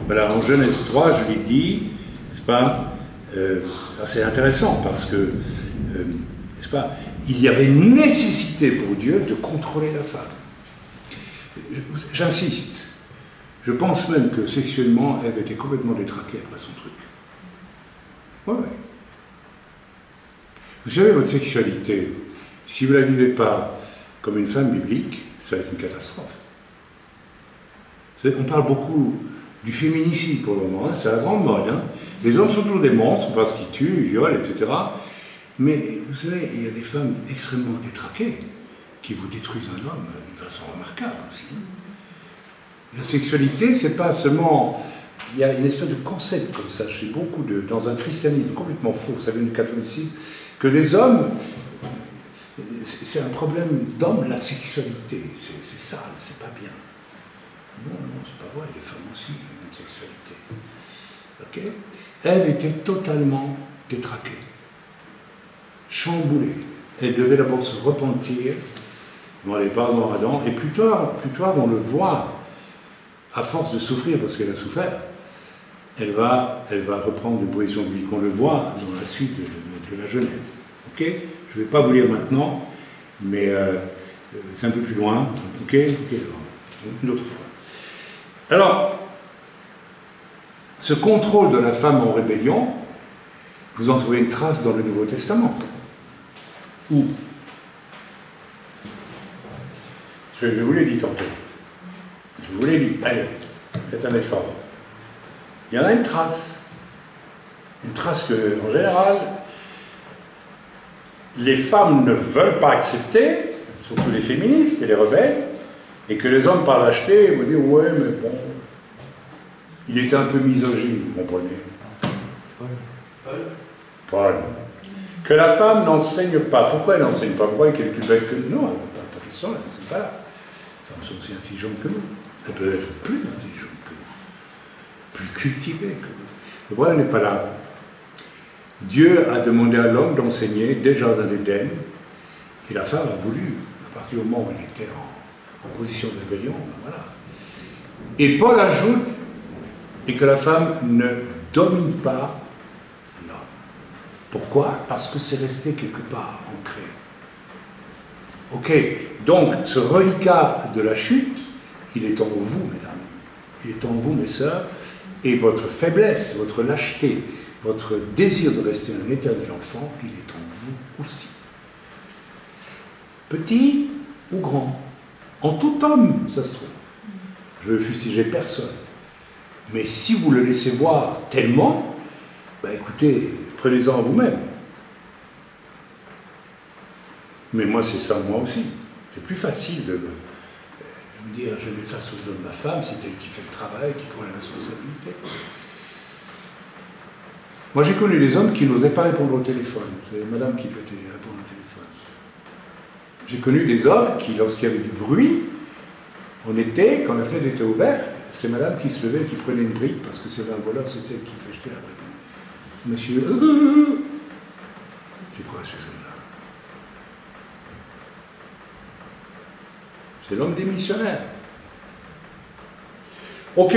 Voilà, en Genèse 3, je l'ai dit, n'est-ce pas, c'est intéressant parce que, n'est-ce pas, il y avait une nécessité pour Dieu de contrôler la femme. J'insiste, je pense même que sexuellement, Ève était complètement détraquée après son truc. Ouais. Vous savez, votre sexualité, si vous ne la vivez pas comme une femme biblique, ça va être une catastrophe. On parle beaucoup du féminicide pour le moment, hein, c'est la grande mode. Hein. Les hommes sont toujours des monstres parce qu'ils tuent, ils violent, etc. Mais vous savez, il y a des femmes extrêmement détraquées qui vous détruisent un homme d'une façon remarquable aussi. La sexualité, c'est pas seulement... Il y a une espèce de concept comme ça, chez beaucoup dans un christianisme complètement faux, ça vient du catholicisme, que les hommes, c'est un problème d'homme, la sexualité, c'est sale, c'est pas bien. Non, c'est pas vrai, les femmes aussi ont une sexualité. Ok? Ève était totalement détraquée, chamboulée, elle devait d'abord se repentir, demander pardon à Adam, et plus tard, on le voit, à force de souffrir, parce qu'elle a souffert, elle va reprendre une position publique. On le voit dans la suite de la Genèse. Ok? Je ne vais pas vous lire maintenant, mais c'est un peu plus loin. Ok? Une autre fois. Alors, ce contrôle de la femme en rébellion, vous en trouvez une trace dans le Nouveau Testament. Où? Je vous l'ai dit tantôt. Je vous l'ai dit. Allez, faites un effort. Il y en a une trace. Une trace que, en général, les femmes ne veulent pas accepter, surtout les féministes et les rebelles, et que les hommes, par l'acheter, vont dire « ouais, mais bon, il était un peu misogyne, vous comprenez ?» Paul. Que la femme n'enseigne pas. Pourquoi elle n'enseigne pas? Pourquoi elle est plus belle que nous? Non, pas question, là, c'est pas là. Les femmes sont aussi intelligentes que nous. Elles peuvent être plus intelligentes que nous, plus cultivées que nous. Le problème n'est pas là. Dieu a demandé à l'homme d'enseigner dès le jardin d'Éden, et la femme a voulu, à partir du moment où elle était en position de rébellion, ben voilà. Et Paul ajoute, et que la femme ne domine pas l'homme. Pourquoi? Parce que c'est resté quelque part ancré. Ok, donc ce reliquat de la chute, il est en vous, mesdames. Il est en vous, mes sœurs, et votre faiblesse, votre lâcheté, votre désir de rester un éternel enfant, il est en vous aussi. Petit ou grand, en tout homme, ça se trouve. Je ne veux fustiger personne. Mais si vous le laissez voir tellement, ben écoutez, prenez-en à vous-même. Mais moi, c'est ça, moi aussi. C'est plus facile de me dire, je mets ça sous le dos de ma femme, c'est elle qui fait le travail, qui prend la responsabilité. Moi, j'ai connu des hommes qui n'osaient pas répondre au téléphone. C'est madame qui devait répondre au téléphone. J'ai connu des hommes qui, lorsqu'il y avait du bruit, on était, quand la fenêtre était ouverte, c'est madame qui se levait et qui prenait une brique, parce que c'est un voleur, c'était elle qui devait jeter la brique. Monsieur, c'est quoi ces hommes-là? C'est l'homme démissionnaire. Ok,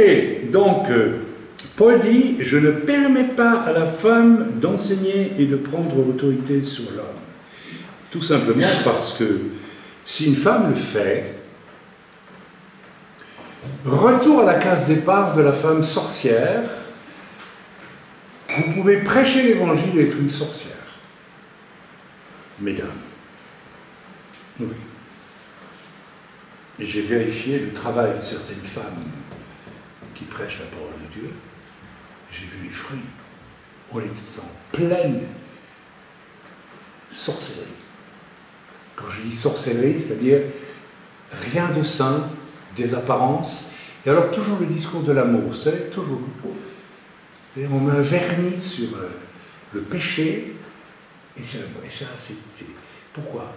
donc, Paul dit, je ne permets pas à la femme d'enseigner et de prendre autorité sur l'homme. Tout simplement parce que si une femme le fait, retour à la case départ de la femme sorcière, vous pouvez prêcher l'évangile et être une sorcière. Mesdames. Oui. Et j'ai vérifié le travail de certaines femmes qui prêchent la parole de Dieu. J'ai vu les fruits. On était en pleine sorcellerie. Quand je dis sorcellerie, c'est-à-dire rien de saint, des apparences, et alors toujours le discours de l'amour, vous savez, toujours. On met un vernis sur le péché, et ça, c'est... Pourquoi?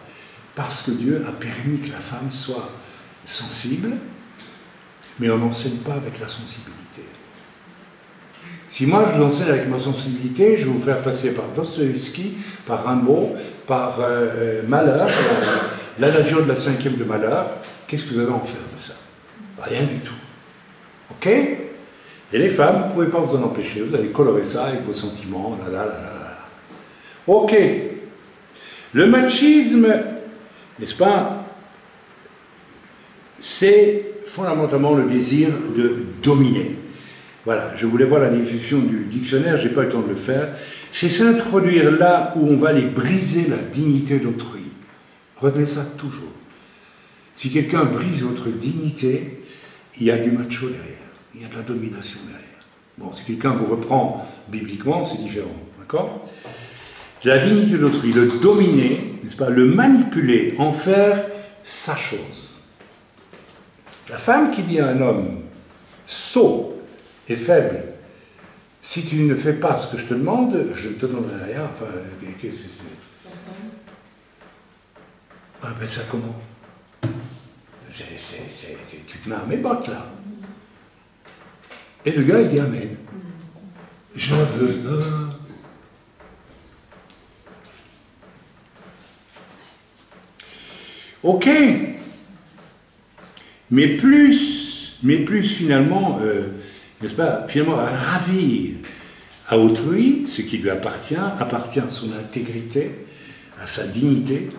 Parce que Dieu a permis que la femme soit sensible, mais on n'enseigne pas avec la sensibilité. Si moi je vous enseigne avec ma sensibilité, je vais vous faire passer par Dostoïevski, par Rimbaud, par Malheur, l'adagio de la 5e de Malheur, qu'est-ce que vous allez en faire de ça? Rien du tout. Ok? Et les femmes, vous ne pouvez pas vous en empêcher, vous allez colorer ça avec vos sentiments, là, là, là, là, là. Ok. Le machisme, n'est-ce pas, c'est fondamentalement le désir de dominer. Voilà, je voulais voir la définition du dictionnaire, je n'ai pas eu le temps de le faire. C'est s'introduire là où on va aller briser la dignité d'autrui. Retenez ça toujours. Si quelqu'un brise votre dignité, il y a du macho derrière, il y a de la domination derrière. Bon, si quelqu'un vous reprend bibliquement, c'est différent, d'accord? La dignité d'autrui, le dominer, n'est-ce pas, le manipuler, en faire sa chose. La femme qui dit à un homme, sot et faible, si tu ne fais pas ce que je te demande, je ne te donnerai rien. Enfin, qu'est-ce que c'est? Ah ben ça comment? Tu te mets à mes bottes là. Et le gars il dit amen. Je veux. Ok. Mais plus finalement, n'est-ce pas, finalement, ravir à autrui ce qui lui appartient à son intégrité, à sa dignité.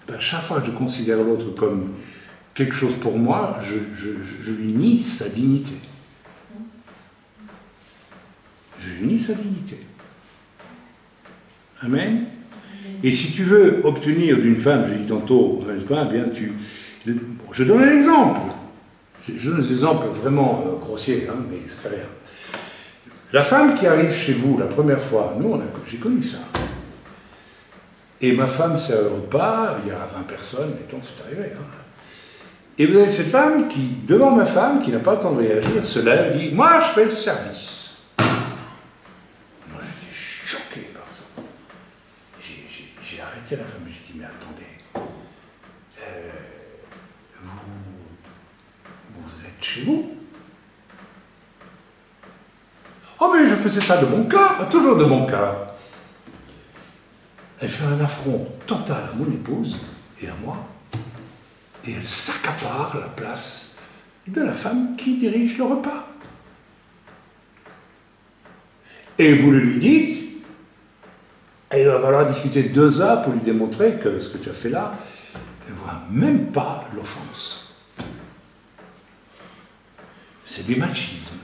Ben, chaque fois que je considère l'autre comme quelque chose pour moi, je lui nie sa dignité. Je lui nie sa dignité. Amen. Et si tu veux obtenir d'une femme, je dis tantôt, n'est-ce pas, bien je donne un exemple. Je donne des exemples vraiment grossiers, hein, mais ça fait rien. La femme qui arrive chez vous la première fois, j'ai connu ça. Et ma femme, c'est un repas, il y a 20 personnes, mettons, c'est arrivé. Hein. Et vous avez cette femme qui, devant ma femme, qui n'a pas le temps de réagir, se lève et dit « Moi, je fais le service. » Moi, j'étais choqué par ça. J'ai arrêté la femme, j'ai dit « Mais attendez, vous êtes chez vous ?» « Oh, mais je faisais ça de mon cœur, toujours de mon cœur. » Elle fait un affront total à mon épouse et à moi, et elle s'accapare la place de la femme qui dirige le repas. Et vous le lui dites, et il va falloir discuter 2 heures pour lui démontrer que ce que tu as fait là, elle ne voit même pas l'offense. C'est du machisme.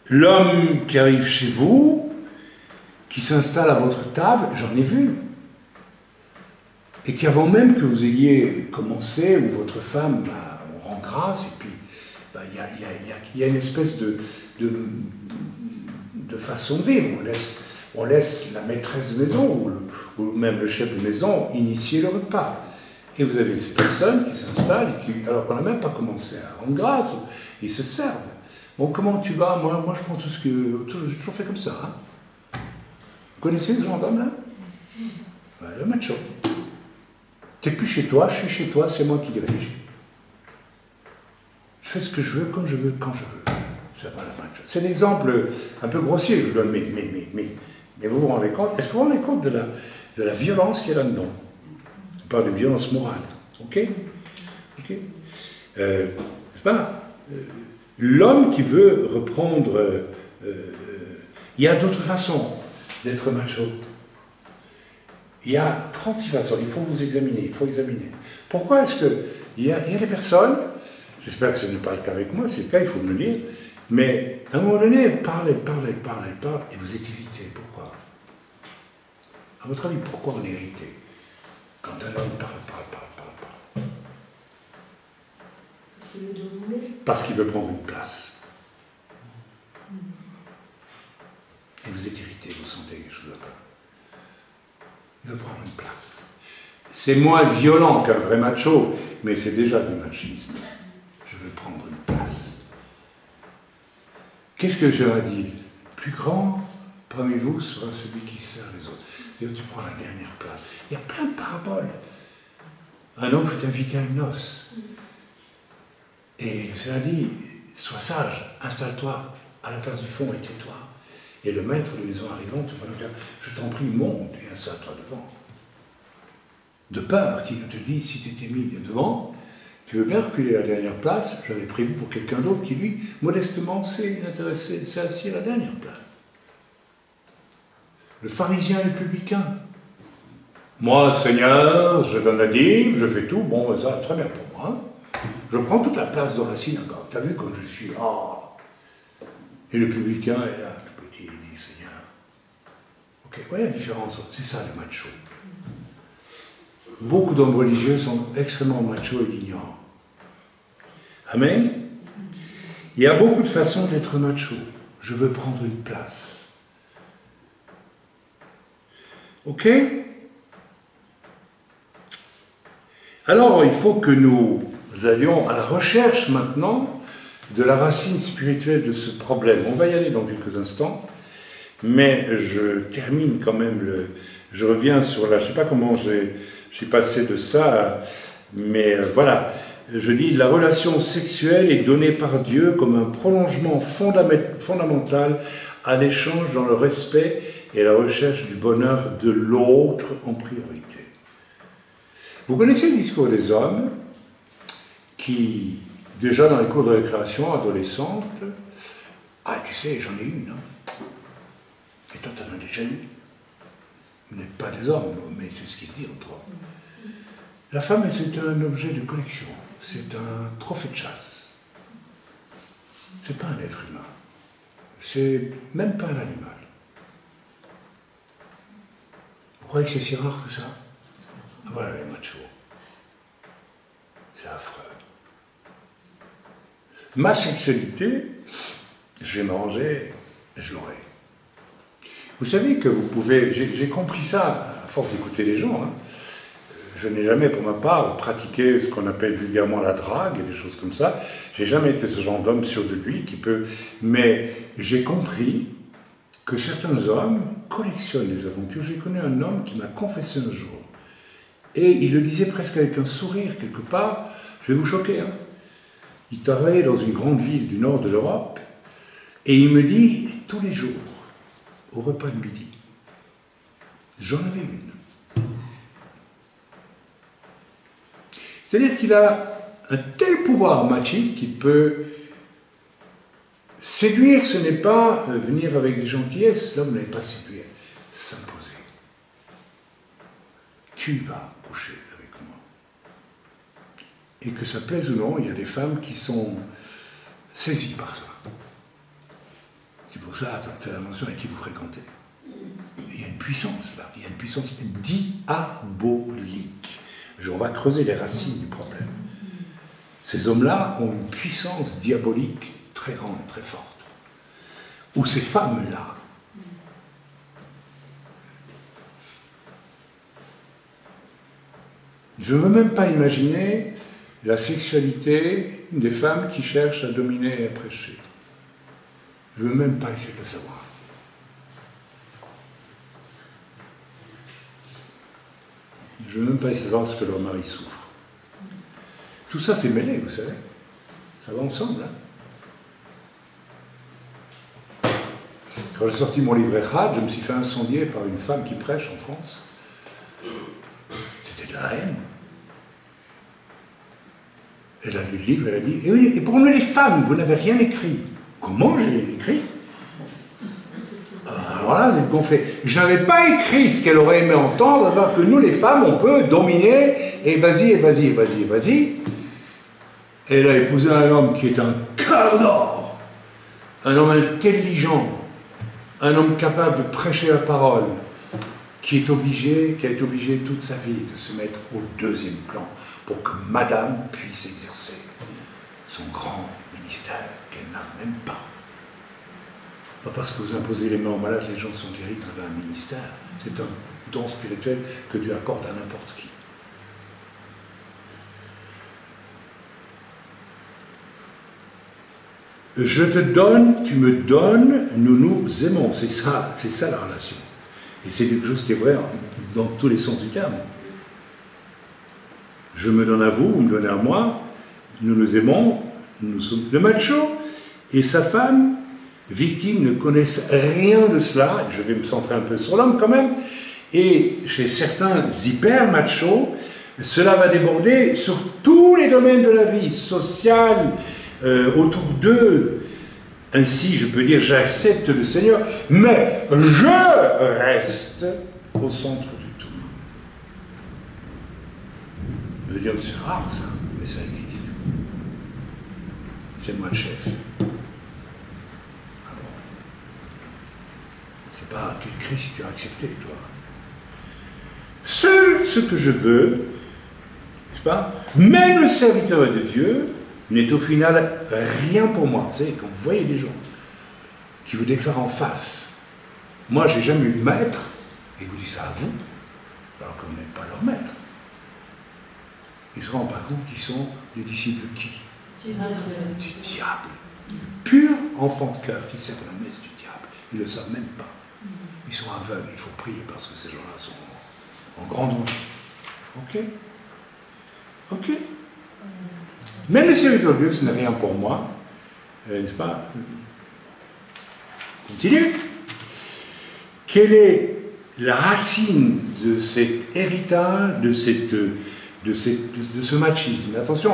L'homme qui arrive chez vous, qui s'installe à votre table, j'en ai vu. Et qu'avant même que vous ayez commencé, ou votre femme on rend grâce, et puis il y a une espèce de façon de vivre. On laisse la maîtresse de maison, ou même le chef de maison, initier le repas. Et vous avez ces personnes qui s'installent, alors qu'on n'a même pas commencé à rendre grâce, ils se servent. Bon, comment tu vas? Moi, je prends tout ce que... J'ai toujours fait comme ça. Hein. Vous connaissez ce genre d'homme-là? Ouais, le macho. T'es plus chez toi, je suis chez toi, c'est moi qui dirige. Je fais ce que je veux, comme je veux, quand je veux. C'est pas la fin de chose. C'est l'exemple un peu grossier, je vous donne, mais vous vous rendez compte? Est-ce que vous vous rendez compte de la violence qu'il y a là-dedans? On parle de violence morale. Ok? Ok? C'est pas... L'homme qui veut reprendre... il y a d'autres façons d'être macho. Il y a 36 façons, il faut vous examiner, il faut examiner. Pourquoi est-ce qu'il y a des personnes, j'espère que ce n'est pas le cas avec moi, c'est le cas, il faut me le dire, mais à un moment donné, parlez, et vous êtes irrité. Pourquoi? À votre avis, pourquoi on est irrité? Quand un homme parle. Parce qu'il veut dominer. Parce qu'il veut prendre une place. Et vous êtes irrité, vous sentez quelque chose là-bas. Il veut prendre une place. C'est moins violent qu'un vrai macho, mais c'est déjà du machisme. Je veux prendre une place. Qu'est-ce que Jésus a dit? Plus grand parmi vous sera celui qui sert les autres. Et tu prends la dernière place. Il y a plein de paraboles. Un homme fut invité à une noce. Et Jésus a dit, sois sage, installe-toi à la place du fond et tais-toi. Et le maître de maison arrivant, je t'en prie, monte et installe-toi devant. De peur qu'il ne te dise, si tu t'es mis devant, tu veux bien reculer la dernière place, j'avais prévu pour quelqu'un d'autre qui, lui, modestement, s'est assis à la dernière place. Le pharisien et le publicain. Moi, Seigneur, je donne la dîme, je fais tout, bon, ça, très bien pour moi. Je prends toute la place dans la synagogue. T'as vu comme je suis? Oh. Et le publicain est là, tout petit, il dit, Seigneur. Ok, voyez la différence? C'est ça le macho. Beaucoup d'hommes religieux sont extrêmement machos et ignorants. Amen. Il y a beaucoup de façons d'être macho. Je veux prendre une place. Ok? Alors, il faut que nous allions à la recherche maintenant de la racine spirituelle de ce problème. On va y aller dans quelques instants, mais je termine quand même je reviens sur je ne sais pas comment je suis passé de ça, mais voilà. Je dis, la relation sexuelle est donnée par Dieu comme un prolongement fondamental à l'échange dans le respect et la recherche du bonheur de l'autre en priorité. Vous connaissez le discours des hommes qui, déjà dans les cours de récréation adolescente, ah, tu sais, j'en ai une, hein. Et toi, t'en as déjà eu. Vous n'êtes pas des hommes, mais c'est ce qui se dit entre hommes. La femme, c'est un objet de collection. C'est un trophée de chasse. C'est pas un être humain. C'est même pas un animal. Vous croyez que c'est si rare que ça? Voilà les machos. C'est affreux. Ma sexualité, je vais m'arranger, je l'aurai. Vous savez que vous pouvez... J'ai compris ça à force d'écouter les gens. Hein. Je n'ai jamais, pour ma part, pratiqué ce qu'on appelle vulgairement la drague et des choses comme ça. J'ai jamais été ce genre d'homme sûr de lui qui peut... Mais j'ai compris que certains hommes collectionnent les aventures. J'ai connu un homme qui m'a confessé un jour. Et il le disait presque avec un sourire, quelque part. Je vais vous choquer, hein. Il travaillait dans une grande ville du nord de l'Europe. Et il me dit, tous les jours, au repas de midi, j'en avais une. C'est-à-dire qu'il a un tel pouvoir machique qu'il peut séduire, ce n'est pas venir avec des gentillesses, l'homme n'avait pas séduire, s'imposer. Tu vas coucher avec moi. Et que ça plaise ou non, il y a des femmes qui sont saisies par ça. C'est pour ça, faites attention à qui vous fréquentez. Il y a une puissance là, il y a une puissance diabolique. On va creuser les racines du problème. Ces hommes-là ont une puissance diabolique très grande, très forte. Ou ces femmes-là. Je ne veux même pas imaginer la sexualité des femmes qui cherchent à dominer et à prêcher. Je ne veux même pas essayer de le savoir. Je ne veux même pas essayer de savoir ce que leur mari souffre. Tout ça, c'est mêlé, vous savez. Ça va ensemble. Hein. Quand j'ai sorti mon livret Echad, je me suis fait incendier par une femme qui prêche en France. C'était de la haine. Elle a lu le livre, elle a dit, et pour nous les femmes, vous n'avez rien écrit. Comment j'ai rien écrit? Alors là, vous êtes gonflé. Je n'avais pas écrit ce qu'elle aurait aimé entendre, à savoir que nous les femmes, on peut dominer, et vas-y, et vas-y, et vas-y, et vas-y. Elle a épousé un homme qui est un cœur d'or, un homme intelligent, un homme capable de prêcher la parole, qui a été obligé toute sa vie de se mettre au deuxième plan pour que madame puisse exercer son grand ministère qu'elle n'a même pas. Pas parce que vous imposez les mains aux malades, les gens sont guéris, vous avez un ministère. C'est un don spirituel que Dieu accorde à n'importe qui. Je te donne, tu me donnes, nous nous aimons. C'est ça la relation. Et c'est quelque chose qui est vrai dans tous les sens du terme. Je me donne à vous, vous me donnez à moi, nous nous aimons, nous sommes... Le macho et sa femme, victimes, ne connaissent rien de cela. Je vais me centrer un peu sur l'homme quand même. Et chez certains hyper machos, cela va déborder sur tous les domaines de la vie, sociale, autour d'eux. Ainsi, je peux dire, j'accepte le Seigneur, mais je reste au centre du tout. Je veux dire que c'est rare ça, mais ça existe. C'est moi le chef. Ah bon. C'est pas quel Christ tu as accepté, toi. Seul ce que je veux, n'est-ce pas? Même le serviteur de Dieu n'est au final rien pour moi. Vous savez, quand vous voyez des gens qui vous déclarent en face, moi j'ai jamais eu de maître, et vous dites ça à vous, alors que vous n'êtes pas leur maître. Ils ne se rendent pas compte qu'ils sont des disciples de qui? Du diable. Pur enfant de cœur qui sert la messe du diable. Ils ne le savent même pas. Ils sont aveugles, il faut prier parce que ces gens-là sont en grand danger. Ok? Ok? Même le serviteur de Dieu, ce n'est rien pour moi. N'est-ce pas? Continue. Quelle est la racine de cet héritage, de cette de ce machisme. Attention,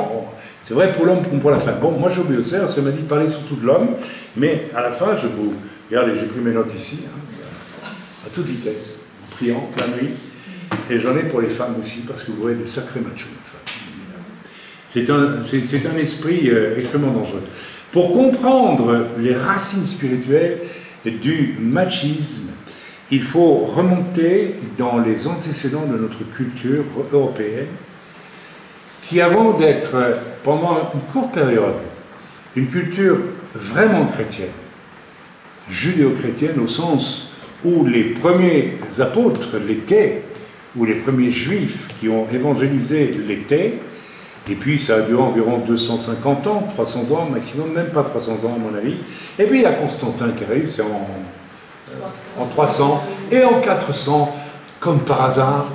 c'est vrai pour l'homme comme pour la femme. Bon, moi j'ai obéissé, ça m'a dit de parler surtout de l'homme, mais à la fin, je vous... Regardez, j'ai pris mes notes ici, hein, à toute vitesse, en priant, la nuit, et j'en ai pour les femmes aussi, parce que vous voyez des sacrés machos, les femmes. C'est un esprit extrêmement dangereux. Pour comprendre les racines spirituelles du machisme, il faut remonter dans les antécédents de notre culture européenne, qui avant d'être, pendant une courte période, une culture vraiment chrétienne, judéo-chrétienne au sens où les premiers apôtres l'étaient, ou les premiers juifs qui ont évangélisé l'étaient, et puis ça a duré environ 250 ans, 300 ans maximum, même pas 300 ans à mon avis. Et puis il y a Constantin qui arrive, c'est en 300, et en 400, comme par hasard,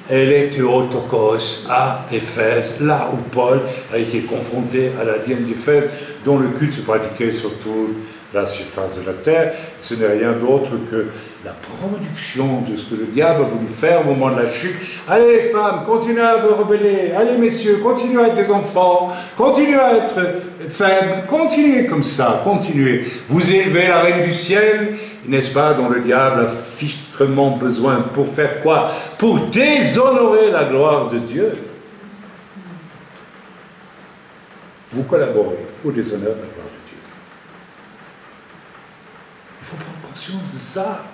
elle est Théotokos à Éphèse, là où Paul a été confronté à la Diane d'Éphèse, dont le culte se pratiquait surtout la surface de la terre. Ce n'est rien d'autre que la production de ce que le diable a voulu faire au moment de la chute. Allez les femmes, continuez à vous rebeller. Allez messieurs, continuez à être des enfants. Continuez à être faibles. Continuez comme ça, continuez. Vous élevez la reine du ciel, n'est-ce pas, dont le diable a fichtrement besoin pour faire quoi? Pour déshonorer la gloire de Dieu. Vous collaborez au déshonneur de la gloire de Dieu. Il faut prendre conscience de ça.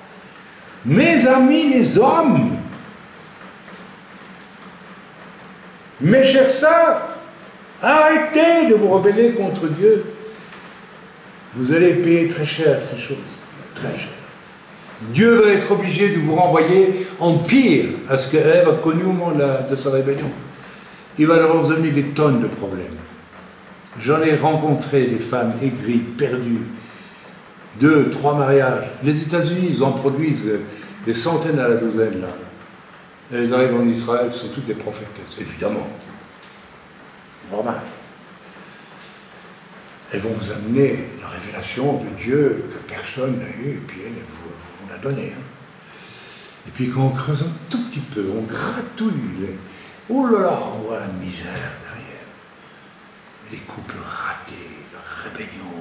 Mes amis les hommes, mes chères sœurs, arrêtez de vous rebeller contre Dieu. Vous allez payer très cher ces choses, très cher. Dieu va être obligé de vous renvoyer en pire à ce qu'Ève a connu au moment de sa rébellion. Il va devoir vous amener des tonnes de problèmes. J'en ai rencontré des femmes aigries, perdues, 2, 3 mariages. Les États-Unis, ils en produisent des centaines à la douzaine, là. Elles arrivent en Israël, ce sont toutes des prophétesses, évidemment. Normal. Elles vont vous amener la révélation de Dieu que personne n'a eue, et puis elles vous la donnent. Hein. Et puis quand on creuse un tout petit peu, on gratouille, oh là là, on voit la misère derrière. Les couples ratés, la rébellion.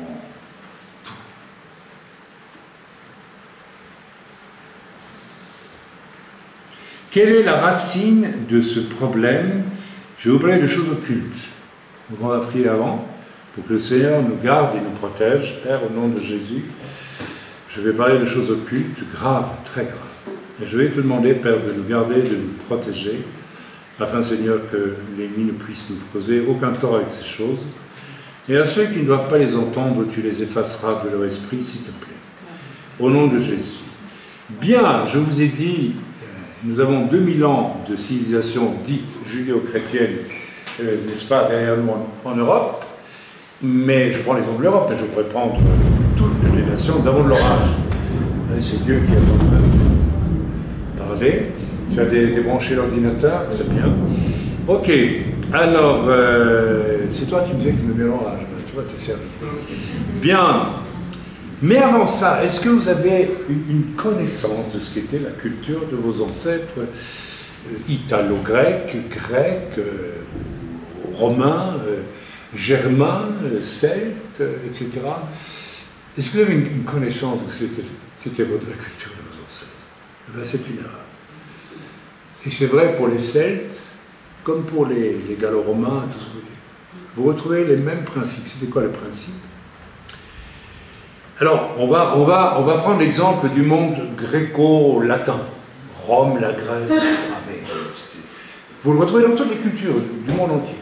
Quelle est la racine de ce problème? Je vais vous parler de choses occultes. Donc on va prier avant, pour que le Seigneur nous garde et nous protège. Père, au nom de Jésus, je vais parler de choses occultes, graves, très graves. Et je vais te demander, Père, de nous garder, de nous protéger, afin, Seigneur, que l'ennemi ne puisse nous causer aucun tort avec ces choses. Et à ceux qui ne doivent pas les entendre, tu les effaceras de leur esprit, s'il te plaît. Au nom de Jésus. Bien, je vous ai dit... Nous avons 2000 ans de civilisation dite judéo-chrétienne, n'est-ce pas, derrière nous en Europe, mais je prends l'exemple de l'Europe, mais je pourrais prendre toutes les nations, nous avons de l'orage. C'est Dieu qui est en train de parler. Tu as débranché l'ordinateur, très bien. Ok, alors, c'est toi qui me disais que tu me mets l'orage, tu vois, t'es servi. Bien. Mais avant ça, est-ce que vous avez une connaissance de ce qu'était la culture de vos ancêtres italo-grecs, grecs, romains, germains, celtes, etc. Est-ce que vous avez une connaissance de ce qu'était la culture de vos ancêtres? Eh bien, c'est une erreur. Et c'est vrai pour les Celtes, comme pour les Gallo-Romains, tout ce que vous voulez. Vous retrouvez les mêmes principes. C'était quoi le principe? Alors, on va prendre l'exemple du monde gréco-latin. Rome, la Grèce, vous le retrouvez dans toutes les cultures du monde entier.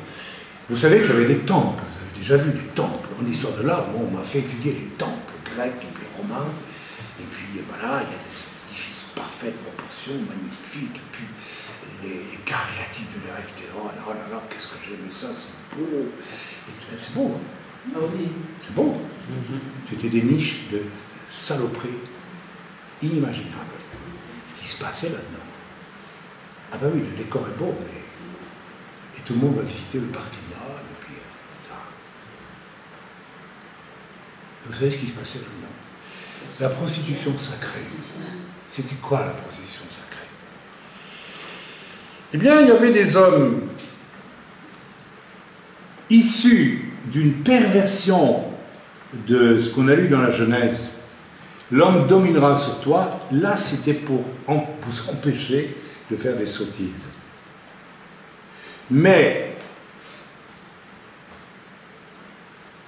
Vous savez qu'il y avait des temples, vous avez déjà vu des temples. En histoire de l'art, on m'a fait étudier les temples grecs et puis romains. Et puis voilà, il y a des édifices parfaits de proportions, magnifiques. Et puis les cariatides de l'Érectéron, oh là là, qu'est-ce que j'aimais ça, c'est beau. C'est beau, hein? Ah oui. C'est beau. C'était des niches de saloperies inimaginables. Ce qui se passait là-dedans. Ah ben oui, le décor est beau, mais... Et tout le monde va visiter le Parthénon, et puis ça. Vous savez ce qui se passait là-dedans? La prostitution sacrée. C'était quoi la prostitution sacrée? Eh bien, il y avait des hommes issu d'une perversion de ce qu'on a lu dans la Genèse, l'homme dominera sur toi, là c'était pour vous empêcher de faire des sottises. Mais,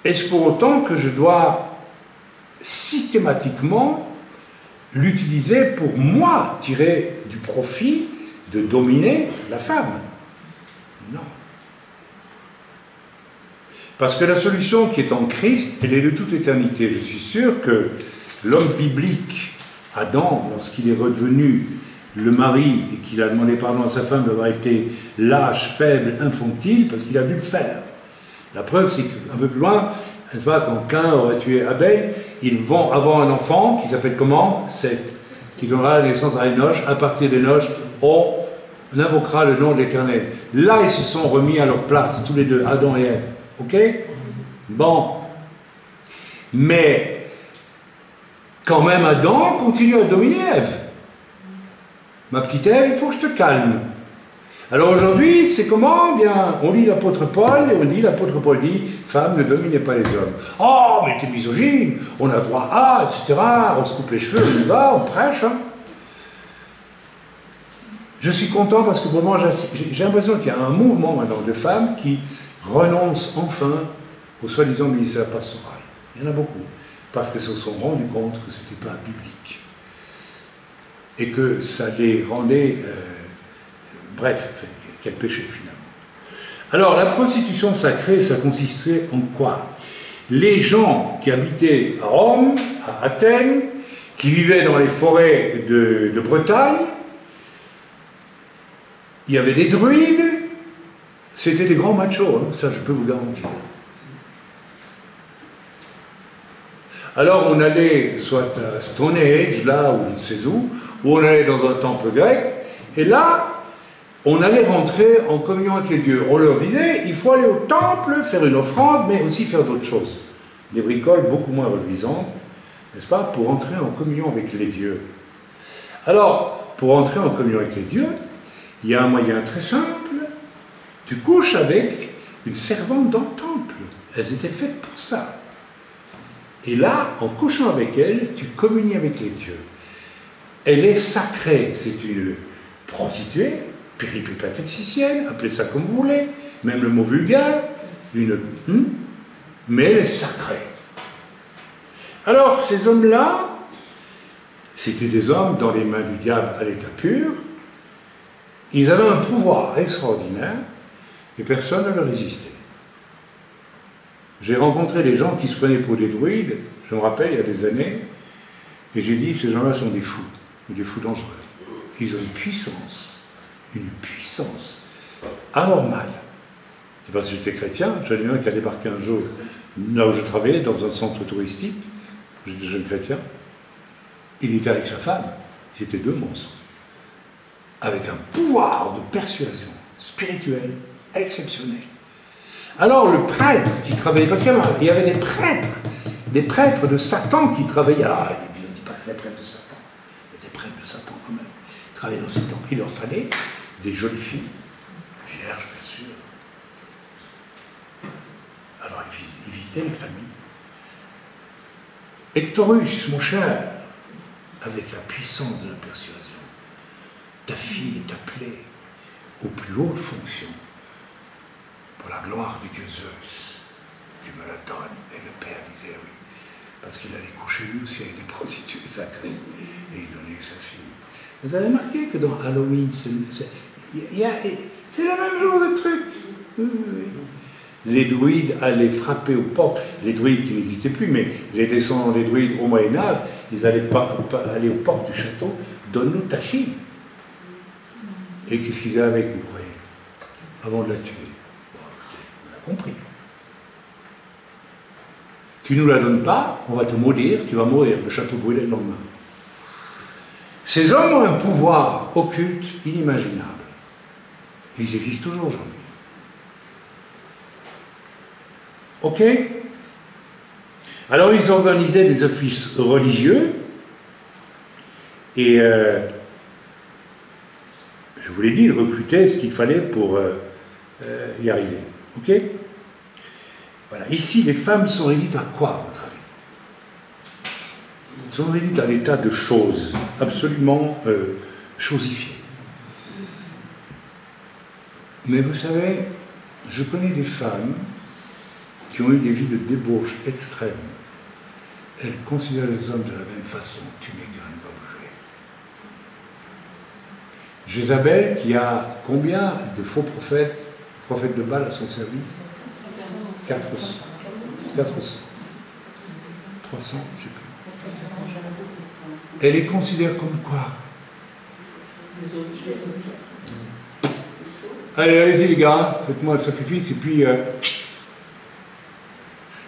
est-ce pour autant que je dois systématiquement l'utiliser pour moi tirer du profit de dominer la femme? Non. Parce que la solution qui est en Christ, elle est de toute éternité. Je suis sûr que l'homme biblique, Adam, lorsqu'il est redevenu le mari et qu'il a demandé pardon à sa femme d'avoir été lâche, faible, infantile, parce qu'il a dû le faire. La preuve, c'est qu'un peu plus loin, n'est-ce pas, quand Caïn aurait tué Abel, ils vont avoir un enfant qui s'appelle comment? Seth, qui donnera la naissance à Enoch. À partir d'Enoch, on invoquera le nom de l'Éternel. Là, ils se sont remis à leur place, tous les deux, Adam et Ève. Ok? Bon. Mais, quand même, Adam continue à dominer Ève. Ma petite Ève, il faut que je te calme. Alors aujourd'hui, c'est comment? Bien, on lit l'apôtre Paul, et on dit, l'apôtre Paul dit, femme, ne dominez pas les hommes. Oh, mais t'es misogyne, on a droit à, etc. On se coupe les cheveux, on y va, on prêche. Hein. Je suis content parce que pour moi, j'ai l'impression qu'il y a un mouvement maintenant de femmes qui renoncent enfin au soi-disant ministère pastoral. Il y en a beaucoup, parce qu'elles se sont rendues compte que ce n'était pas biblique. Et que ça les rendait... bref, quel péché finalement. Alors, la prostitution sacrée, ça consistait en quoi? Les gens qui habitaient à Rome, à Athènes, qui vivaient dans les forêts de Bretagne, il y avait des druides, c'était des grands machos, hein, ça je peux vous garantir. Alors on allait soit à Stonehenge, là, ou je ne sais où on allait dans un temple grec, et là, on allait rentrer en communion avec les dieux. On leur disait, il faut aller au temple, faire une offrande, mais aussi faire d'autres choses. Des bricoles beaucoup moins reluisantes, n'est-ce pas, pour entrer en communion avec les dieux. Alors, pour entrer en communion avec les dieux, il y a un moyen très simple. Tu couches avec une servante dans le temple. Elles étaient faites pour ça. Et là, en couchant avec elle, tu communies avec les dieux. Elle est sacrée. C'est une prostituée, péripatéticienne, appelez ça comme vous voulez, même le mot vulgaire, mais elle est sacrée. Alors, ces hommes-là, c'était des hommes dans les mains du diable à l'état pur. Ils avaient un pouvoir extraordinaire et personne ne leur résistait. J'ai rencontré des gens qui se prenaient pour des druides, je me rappelle, il y a des années, et j'ai dit, ces gens-là sont des fous dangereux. Ils ont une puissance anormale. C'est parce que j'étais chrétien, j'en ai un qui a débarqué un jour, là où je travaillais, dans un centre touristique, j'étais jeune chrétien, il était avec sa femme, c'était deux monstres, avec un pouvoir de persuasion spirituelle exceptionnel. Alors le prêtre qui travaillait, parce qu'il y avait des prêtres de Satan qui travaillaient, je ne dis pas que c'est des prêtres de Satan, mais des prêtres de Satan quand même, qui travaillaient dans ces temples. Il leur fallait des jolies filles, vierges bien sûr. Alors ils visitaient les familles. Hectorus, mon cher, avec la puissance de la persuasion, ta fille est appelée aux plus hautes fonctions pour la gloire du dieu Zeus. Tu me la donnes. Et le père disait oui, parce qu'il allait coucher lui aussi avec des prostituées sacrées, et il donnait sa fille. Vous avez remarqué que dans Halloween, c'est le même genre de truc. Oui. Les druides allaient frapper aux portes, les druides qui n'existaient plus, mais les descendants des druides au Moyen-Âge, ils allaient aller aux portes du château, donne-nous ta fille. Et qu'est-ce qu'ils avaient avec, vous croyez, avant de la tuer? Bon, on a compris. Tu ne nous la donnes pas, on va te maudire, tu vas mourir, le château brûlait le lendemain. Ces hommes ont un pouvoir occulte inimaginable. Et ils existent toujours aujourd'hui. Ok? Alors ils organisaient des offices religieux, et je vous l'ai dit, ils recrutaient ce qu'il fallait pour y arriver. Ok? Voilà. Ici, les femmes sont réduites à quoi, à votre avis? Elles sont réduites à l'état de choses, absolument chosifiées. Mais vous savez, je connais des femmes qui ont eu des vies de débauche extrême. Elles considèrent les hommes de la même façon. Tu n'es qu'un objet. Jézabel, qui a combien de faux prophètes de Baal à son service? 400. 400. 300, je ne sais plus. Elle les considère comme quoi? Allez, allez-y les gars, faites-moi le sacrifice et puis...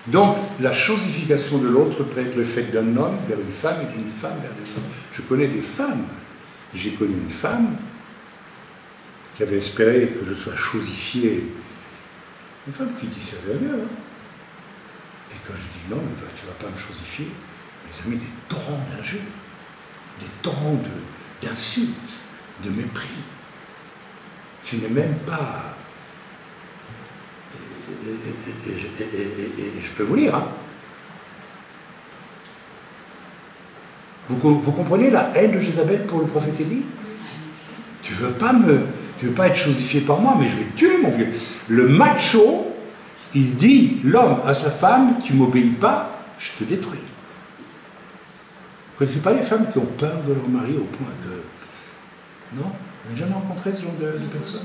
Donc, la chosification de l'autre peut être le fait d'un homme vers une femme et d'une femme vers des hommes. Je connais des femmes. J'ai connu une femme qui avait espéré que je sois chosifié. Une femme qui dit c'est rien. Hein. Et quand je dis non, mais tu ne vas pas me chosifier, mes amis, des torrents d'injures, des torrents d'insultes, de mépris. Tu n'es même pas... Et je peux vous lire. Hein. Vous comprenez la haine de Jézabel pour le prophète Élie? Tu veux pas être chosifié par moi, mais je vais te tuer, mon vieux. Le macho, il dit, l'homme à sa femme, tu m'obéis pas, je te détruis. Vous ne connaissez pas les femmes qui ont peur de leur mari au point que... Non? Vous n'avez jamais rencontré ce genre de personnes?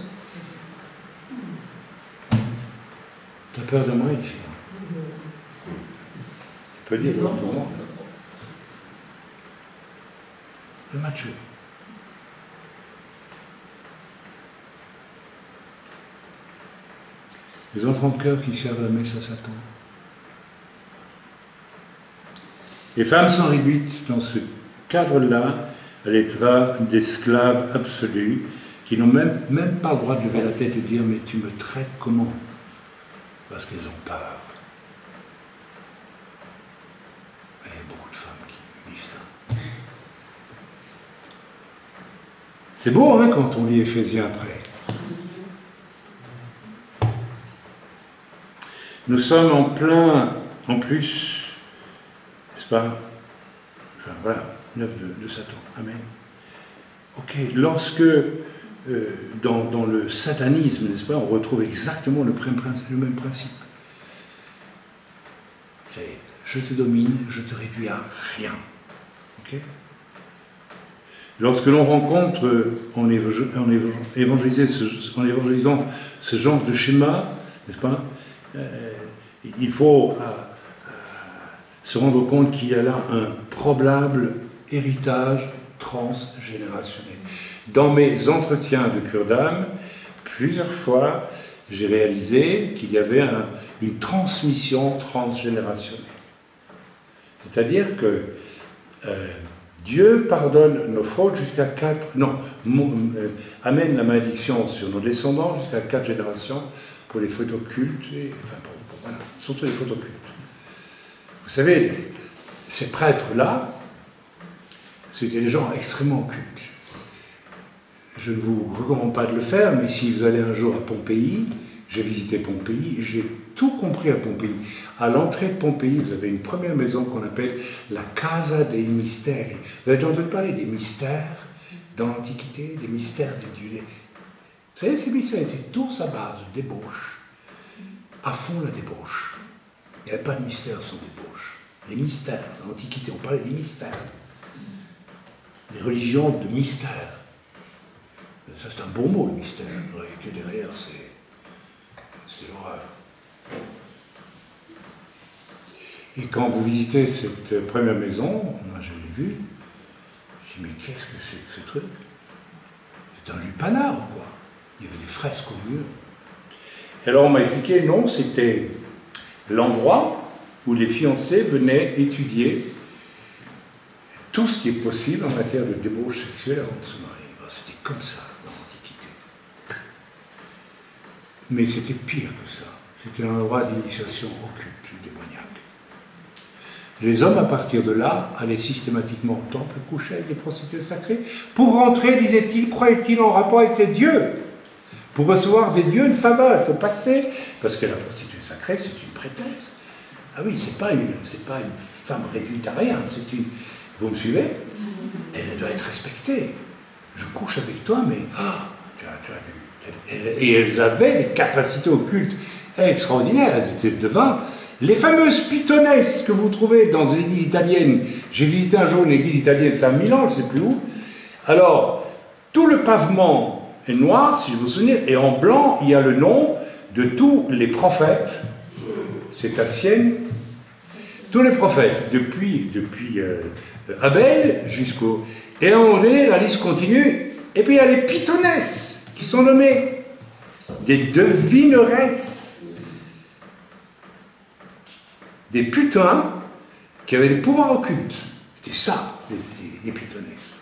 T'as peur de moi, il dit. Je peux dire devant tout le monde. Le macho. Les enfants de cœur qui servent la messe à Satan. Les femmes sont réduites dans ce cadre-là à l'état d'esclaves absolus qui n'ont même pas le droit de lever la tête et de dire mais tu me traites comment? Parce qu'elles ont peur. Il y a beaucoup de femmes qui vivent ça. C'est beau hein, quand on lit Éphésiens après. Nous sommes en plein, en plus, n'est-ce pas, enfin voilà, l'œuvre de Satan. Amen. Ok, lorsque dans le satanisme, n'est-ce pas, on retrouve exactement le même principe. C'est je te domine, je te réduis à rien. Ok? Lorsque l'on rencontre, en évangélisant ce genre de schéma, n'est-ce pas, il faut se rendre compte qu'il y a là un probable héritage transgénérationnel. Dans mes entretiens de cure d'âme, plusieurs fois, j'ai réalisé qu'il y avait une transmission transgénérationnelle. C'est-à-dire que Dieu pardonne nos fautes jusqu'à 4... Non, amène la malédiction sur nos descendants jusqu'à 4 générations pour les fautes occultes, enfin, voilà, surtout les fautes occultes. Vous savez, ces prêtres-là, c'était des gens extrêmement occultes. Je ne vous recommande pas de le faire, mais si vous allez un jour à Pompéi, j'ai visité Pompéi, j'ai tout compris à Pompéi. À l'entrée de Pompéi, vous avez une première maison qu'on appelle la Casa dei Misteri. Vous avez entendu parler des mystères dans l'Antiquité, des mystères des dieux. Vous savez, ces mystères étaient tous à base de débauche, à fond la débauche. Il n'y avait pas de mystère sans débauche. Les mystères, dans l'Antiquité, on parlait des mystères. Les religions de mystère. Ça, c'est un bon mot, le mystère. La réalité derrière, c'est l'horreur. Et quand vous visitez cette première maison, moi je l'ai vue, je dis mais qu'est-ce que c'est que ce truc? C'est un lupanar, quoi. Il y avait des fresques au mur. Et alors on m'a expliqué, non, c'était l'endroit où les fiancés venaient étudier tout ce qui est possible en matière de débauche sexuelle avant de se marier. C'était comme ça dans l'Antiquité. Mais c'était pire que ça. C'était un endroit d'initiation occulte, démoniaque. Les hommes, à partir de là, allaient systématiquement au temple coucher avec des prostituées sacrées pour rentrer, disait-il, croyait-il, en rapport avec les dieux. Pour recevoir des dieux une faveur, il faut passer, parce que la prostituée sacrée, c'est une prêtresse. Ah oui, c'est pas une femme réduite à rien, c'est une... Vous me suivez? Elle doit être respectée. Je couche avec toi, mais... Et elles avaient des capacités occultes extraordinaires, elles étaient devant. Les fameuses pitonesses que vous trouvez dans les églises italiennes, j'ai visité un jour une église italienne, c'est à Milan, je ne sais plus où. Alors, tout le pavement est noir, si je me souviens, et en blanc, il y a le nom de tous les prophètes. C'est à Sienne. Tous les prophètes, depuis Abel jusqu'au... Et à un moment donné, la liste continue, et puis il y a les pitonesses qui sont nommées des devineresses, des putains qui avaient des pouvoirs occultes. C'était ça, les pitonesses.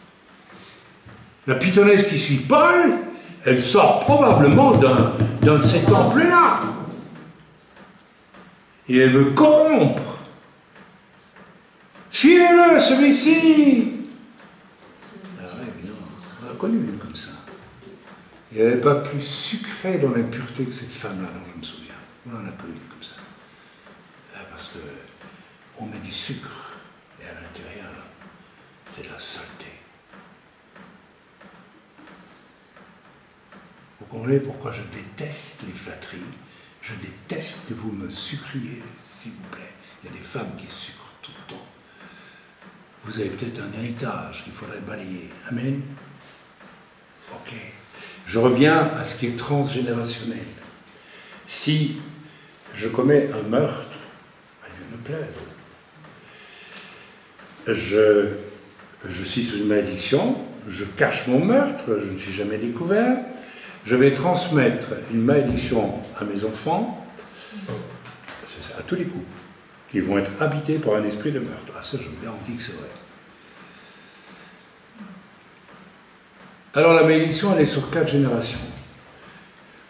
La pitonesse qui suit Paul, elle sort probablement d'un de ces temples-là. Et elle veut corrompre. Suivez-le, celui-ci. Ah ouais, mais non, on a connu une comme ça. Il n'y avait pas plus sucré dans l'impureté que cette femme-là, alors je me souviens. On en a connu une comme ça. Là, parce qu'on met du sucre, et à l'intérieur, c'est de la saleté. Vous comprenez pourquoi je déteste les flatteries? Je déteste que vous me sucriez, s'il vous plaît. Il y a des femmes qui sucrent tout le temps. Vous avez peut-être un héritage qu'il faudrait balayer. Amen. Ok. Je reviens à ce qui est transgénérationnel. Si je commets un meurtre, Dieu me plaise, je suis sous une malédiction, je cache mon meurtre, je ne suis jamais découvert, je vais transmettre une malédiction à mes enfants, c'est ça, à tous les coups, qui vont être habités par un esprit de meurtre. Ah, ça, je vous garantis que c'est vrai. Alors la malédiction, elle est sur 4 générations.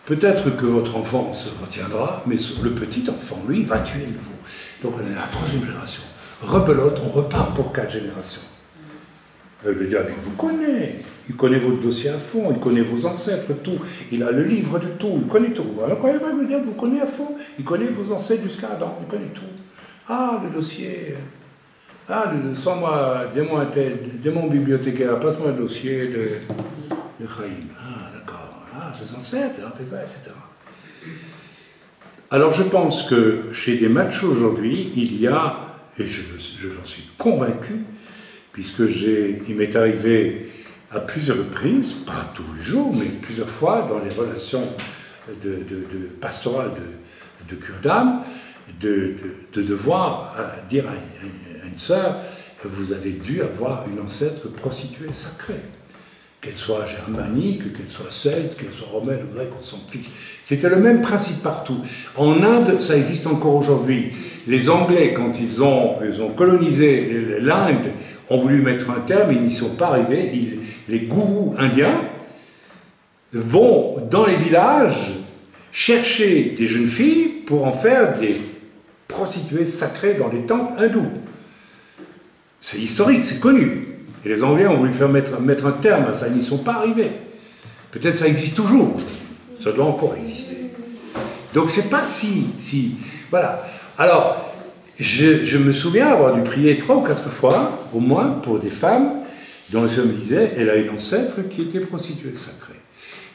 Peut-être que votre enfant se retiendra, mais le petit enfant, lui, va tuer le nouveau. Donc on est à la 3e génération. Rebelote, on repart pour 4 générations. Le diable, il vous connaît. Il connaît votre dossier à fond, il connaît vos ancêtres, tout. Il a le livre de tout, il connaît tout. Alors croyez pas, le diable vous connaît à fond. Il connaît vos ancêtres jusqu'à Adam, il connaît tout. Ah, le dossier. Ah, sans-moi, démon bibliothécaire, passe-moi le dossier de Chaim. Ah, d'accord. Ah, ses ancêtres, il a fait ça, etc. Alors je pense que chez des machos aujourd'hui, il y a, et j'en suis convaincu, puisque il m'est arrivé à plusieurs reprises, pas tous les jours, mais plusieurs fois dans les relations pastorales de cure d'âme, de devoir dire à une sœur, vous avez dû avoir une ancêtre prostituée sacrée. Qu'elle soit germanique, qu'elle soit celte, qu'elle soit romaine ou grecque, on s'en fiche. C'était le même principe partout. En Inde, ça existe encore aujourd'hui. Les Anglais, quand ils ont colonisé l'Inde, ont voulu mettre un terme, ils n'y sont pas arrivés. Les gourous indiens vont dans les villages chercher des jeunes filles pour en faire des prostituées sacrées dans les temples hindous. C'est historique, c'est connu. Et les Anglais ont voulu faire mettre un terme à ça, ils n'y sont pas arrivés. Peut-être ça existe toujours, ça doit encore exister. Donc c'est pas si... Voilà. Alors, je me souviens avoir dû prier 3 ou 4 fois, au moins, pour des femmes dont le Seigneur me disait, elle a une ancêtre qui était prostituée sacrée.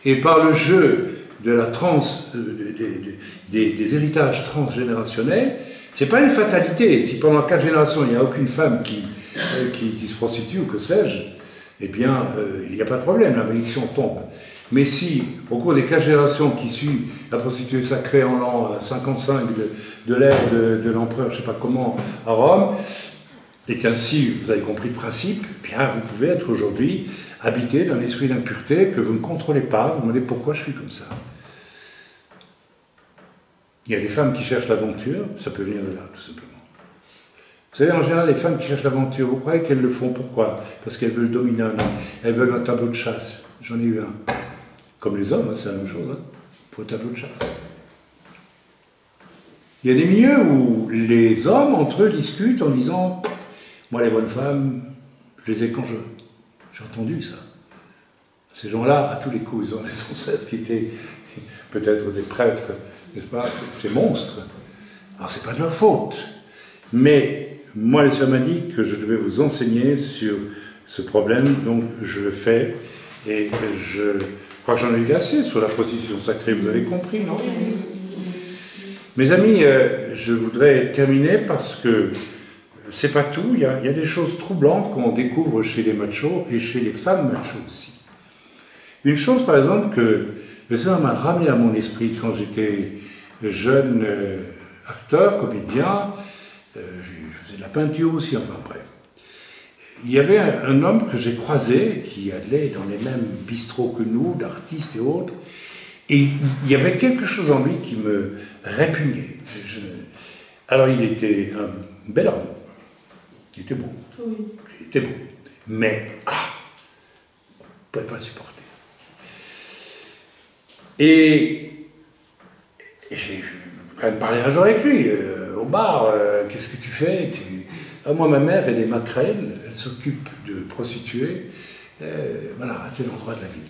Et par le jeu de la des héritages transgénérationnels, c'est pas une fatalité. Si pendant 4 générations, il n'y a aucune femme qui se prostitue ou que sais-je, eh bien, il n'y a pas de problème, la malédiction tombe. Mais si, au cours des 4 générations qui suivent la prostituée sacrée en l'an 55 de l'ère de l'empereur, je ne sais pas comment, à Rome, et qu'ainsi vous avez compris le principe, eh bien, vous pouvez être aujourd'hui habité d'un esprit d'impureté que vous ne contrôlez pas, vous vous demandez pourquoi je suis comme ça. Il y a des femmes qui cherchent l'aventure, ça peut venir de là, tout simplement. Vous savez, en général, les femmes qui cherchent l'aventure, vous croyez qu'elles le font pourquoi? Parce qu'elles veulent dominer un homme, elles veulent un tableau de chasse. J'en ai eu un. Comme les hommes, hein, c'est la même chose. Il faut un tableau de chasse. Il y a des milieux où les hommes, entre eux, discutent en disant « Moi, les bonnes femmes, je les ai quand je veux. » J'ai entendu ça. Ces gens-là, à tous les coups, ils ont des ancêtres qui peut-être des prêtres, n'est-ce pas, ces monstres. Alors c'est pas de leur faute. Mais moi, le Seigneur m'a dit que je devais vous enseigner sur ce problème, donc je le fais. Et je crois que j'en ai eu assez sur la prostitution sacrée, vous avez compris, non? Mes amis, je voudrais terminer parce que c'est pas tout, il y a des choses troublantes qu'on découvre chez les machos et chez les femmes machos aussi. Une chose, par exemple, que le Seigneur m'a ramené à mon esprit quand j'étais jeune acteur, comédien, je faisais de la peinture aussi, enfin bref. Il y avait un homme que j'ai croisé, qui allait dans les mêmes bistrots que nous, d'artistes et autres, et il y avait quelque chose en lui qui me répugnait. Alors il était un bel homme, il était beau, Oui. il était beau, mais on ne pouvait pas le supporter. Et j'ai quand même parlé un jour avec lui, au bar, qu'est-ce que tu fais? Ah, moi, ma mère, elle est maquerelle, elle s'occupe de prostituées, voilà, à tel endroit de la ville.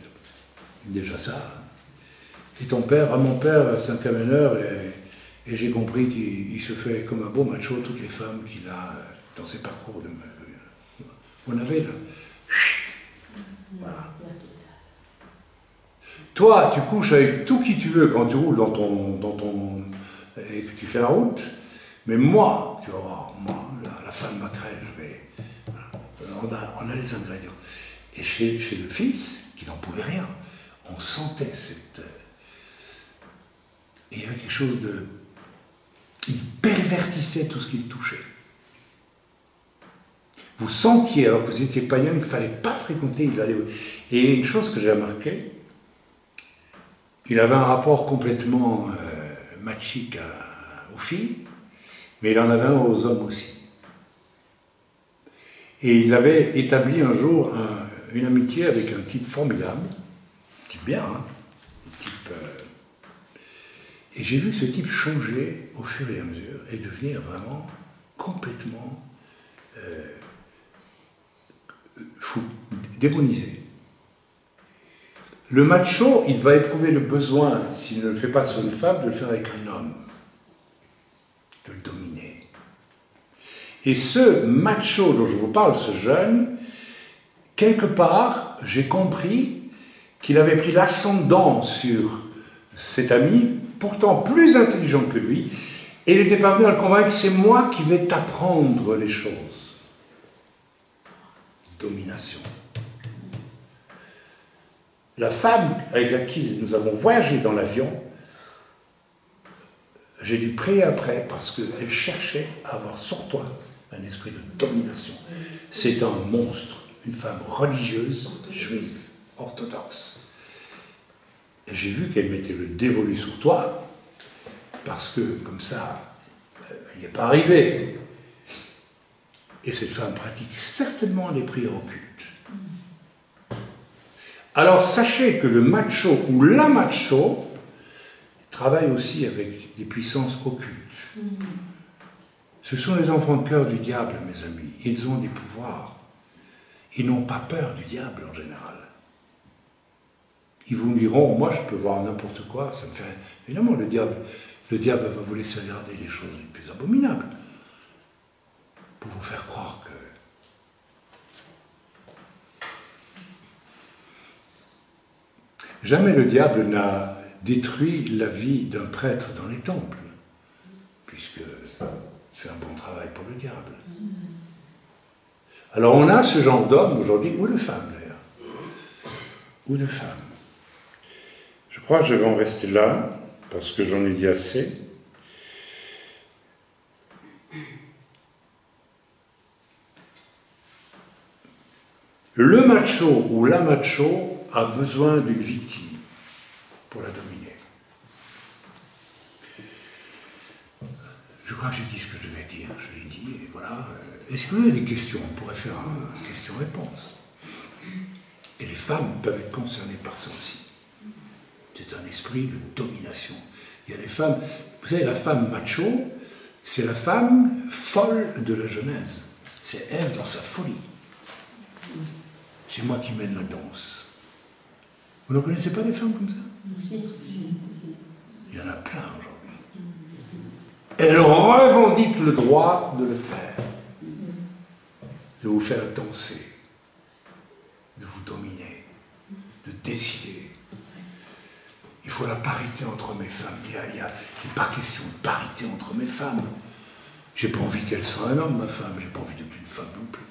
Déjà ça. Et ton père, mon père, c'est un camionneur, et j'ai compris qu'il se fait comme un beau macho toutes les femmes qu'il a dans ses parcours de... On avait là. Voilà. Toi, tu couches avec tout qui tu veux quand tu roules dans ton et que tu fais la route, mais moi, tu vas voir, moi, la femme maquerelle, on a les ingrédients. Et chez le fils, qui n'en pouvait rien, on sentait cette... il y avait quelque chose de... il pervertissait tout ce qu'il touchait. Vous sentiez, alors que vous étiez païen, il ne fallait pas fréquenter, il allait... Et une chose que j'ai remarqué, il avait un rapport complètement machique aux filles, mais il en avait un aux hommes aussi. Et il avait établi un jour une amitié avec un type formidable, un type bien, hein, un type... Et j'ai vu ce type changer au fur et à mesure et devenir vraiment complètement fou, démonisé. Le macho, il va éprouver le besoin, s'il ne le fait pas sur une femme, de le faire avec un homme, de le dominer. Et ce macho dont je vous parle, ce jeune, quelque part, j'ai compris qu'il avait pris l'ascendant sur cet ami, pourtant plus intelligent que lui, et il n'était pas venu à le convaincre, c'est moi qui vais t'apprendre les choses. Domination. La femme avec laquelle nous avons voyagé dans l'avion, j'ai dû prier après parce qu'elle cherchait à avoir sur toi un esprit de domination. C'est un monstre, une femme religieuse, juive, orthodoxe. Et j'ai vu qu'elle mettait le dévolu sur toi parce que, comme ça, elle n'y est pas arrivée. Et cette femme pratique certainement les prières occultes. Alors sachez que le macho ou la macho travaille aussi avec des puissances occultes. Ce sont les enfants de cœur du diable, mes amis. Ils ont des pouvoirs. Ils n'ont pas peur du diable en général. Ils vous diront, moi je peux voir n'importe quoi, ça me fait... Évidemment, le diable va vous laisser regarder les choses les plus abominables pour vous faire croire que... Jamais le diable n'a détruit la vie d'un prêtre dans les temples, puisque c'est un bon travail pour le diable. Alors on a ce genre d'homme aujourd'hui, ou de femmes d'ailleurs, ou de femmes. Je crois que je vais en rester là, parce que j'en ai dit assez. Le macho ou la macho a besoin d'une victime pour la dominer. Je crois que j'ai dit ce que je devais dire, je l'ai dit, et voilà. Est-ce que vous avez des questions? On pourrait faire une question-réponse. Et les femmes peuvent être concernées par ça aussi. C'est un esprit de domination. Il y a des femmes, vous savez, la femme macho, c'est la femme folle de la Genèse. C'est Ève dans sa folie. C'est moi qui mène la danse. Vous ne connaissez pas des femmes comme ça? Il y en a plein aujourd'hui. Elle revendique le droit de le faire, de vous faire danser, de vous dominer, de décider. Il faut la parité entre mes femmes. Il n'y a pas question de parité entre mes femmes. J'ai pas envie qu'elle soit un homme, ma femme. J'ai pas envie d'être une femme non plus.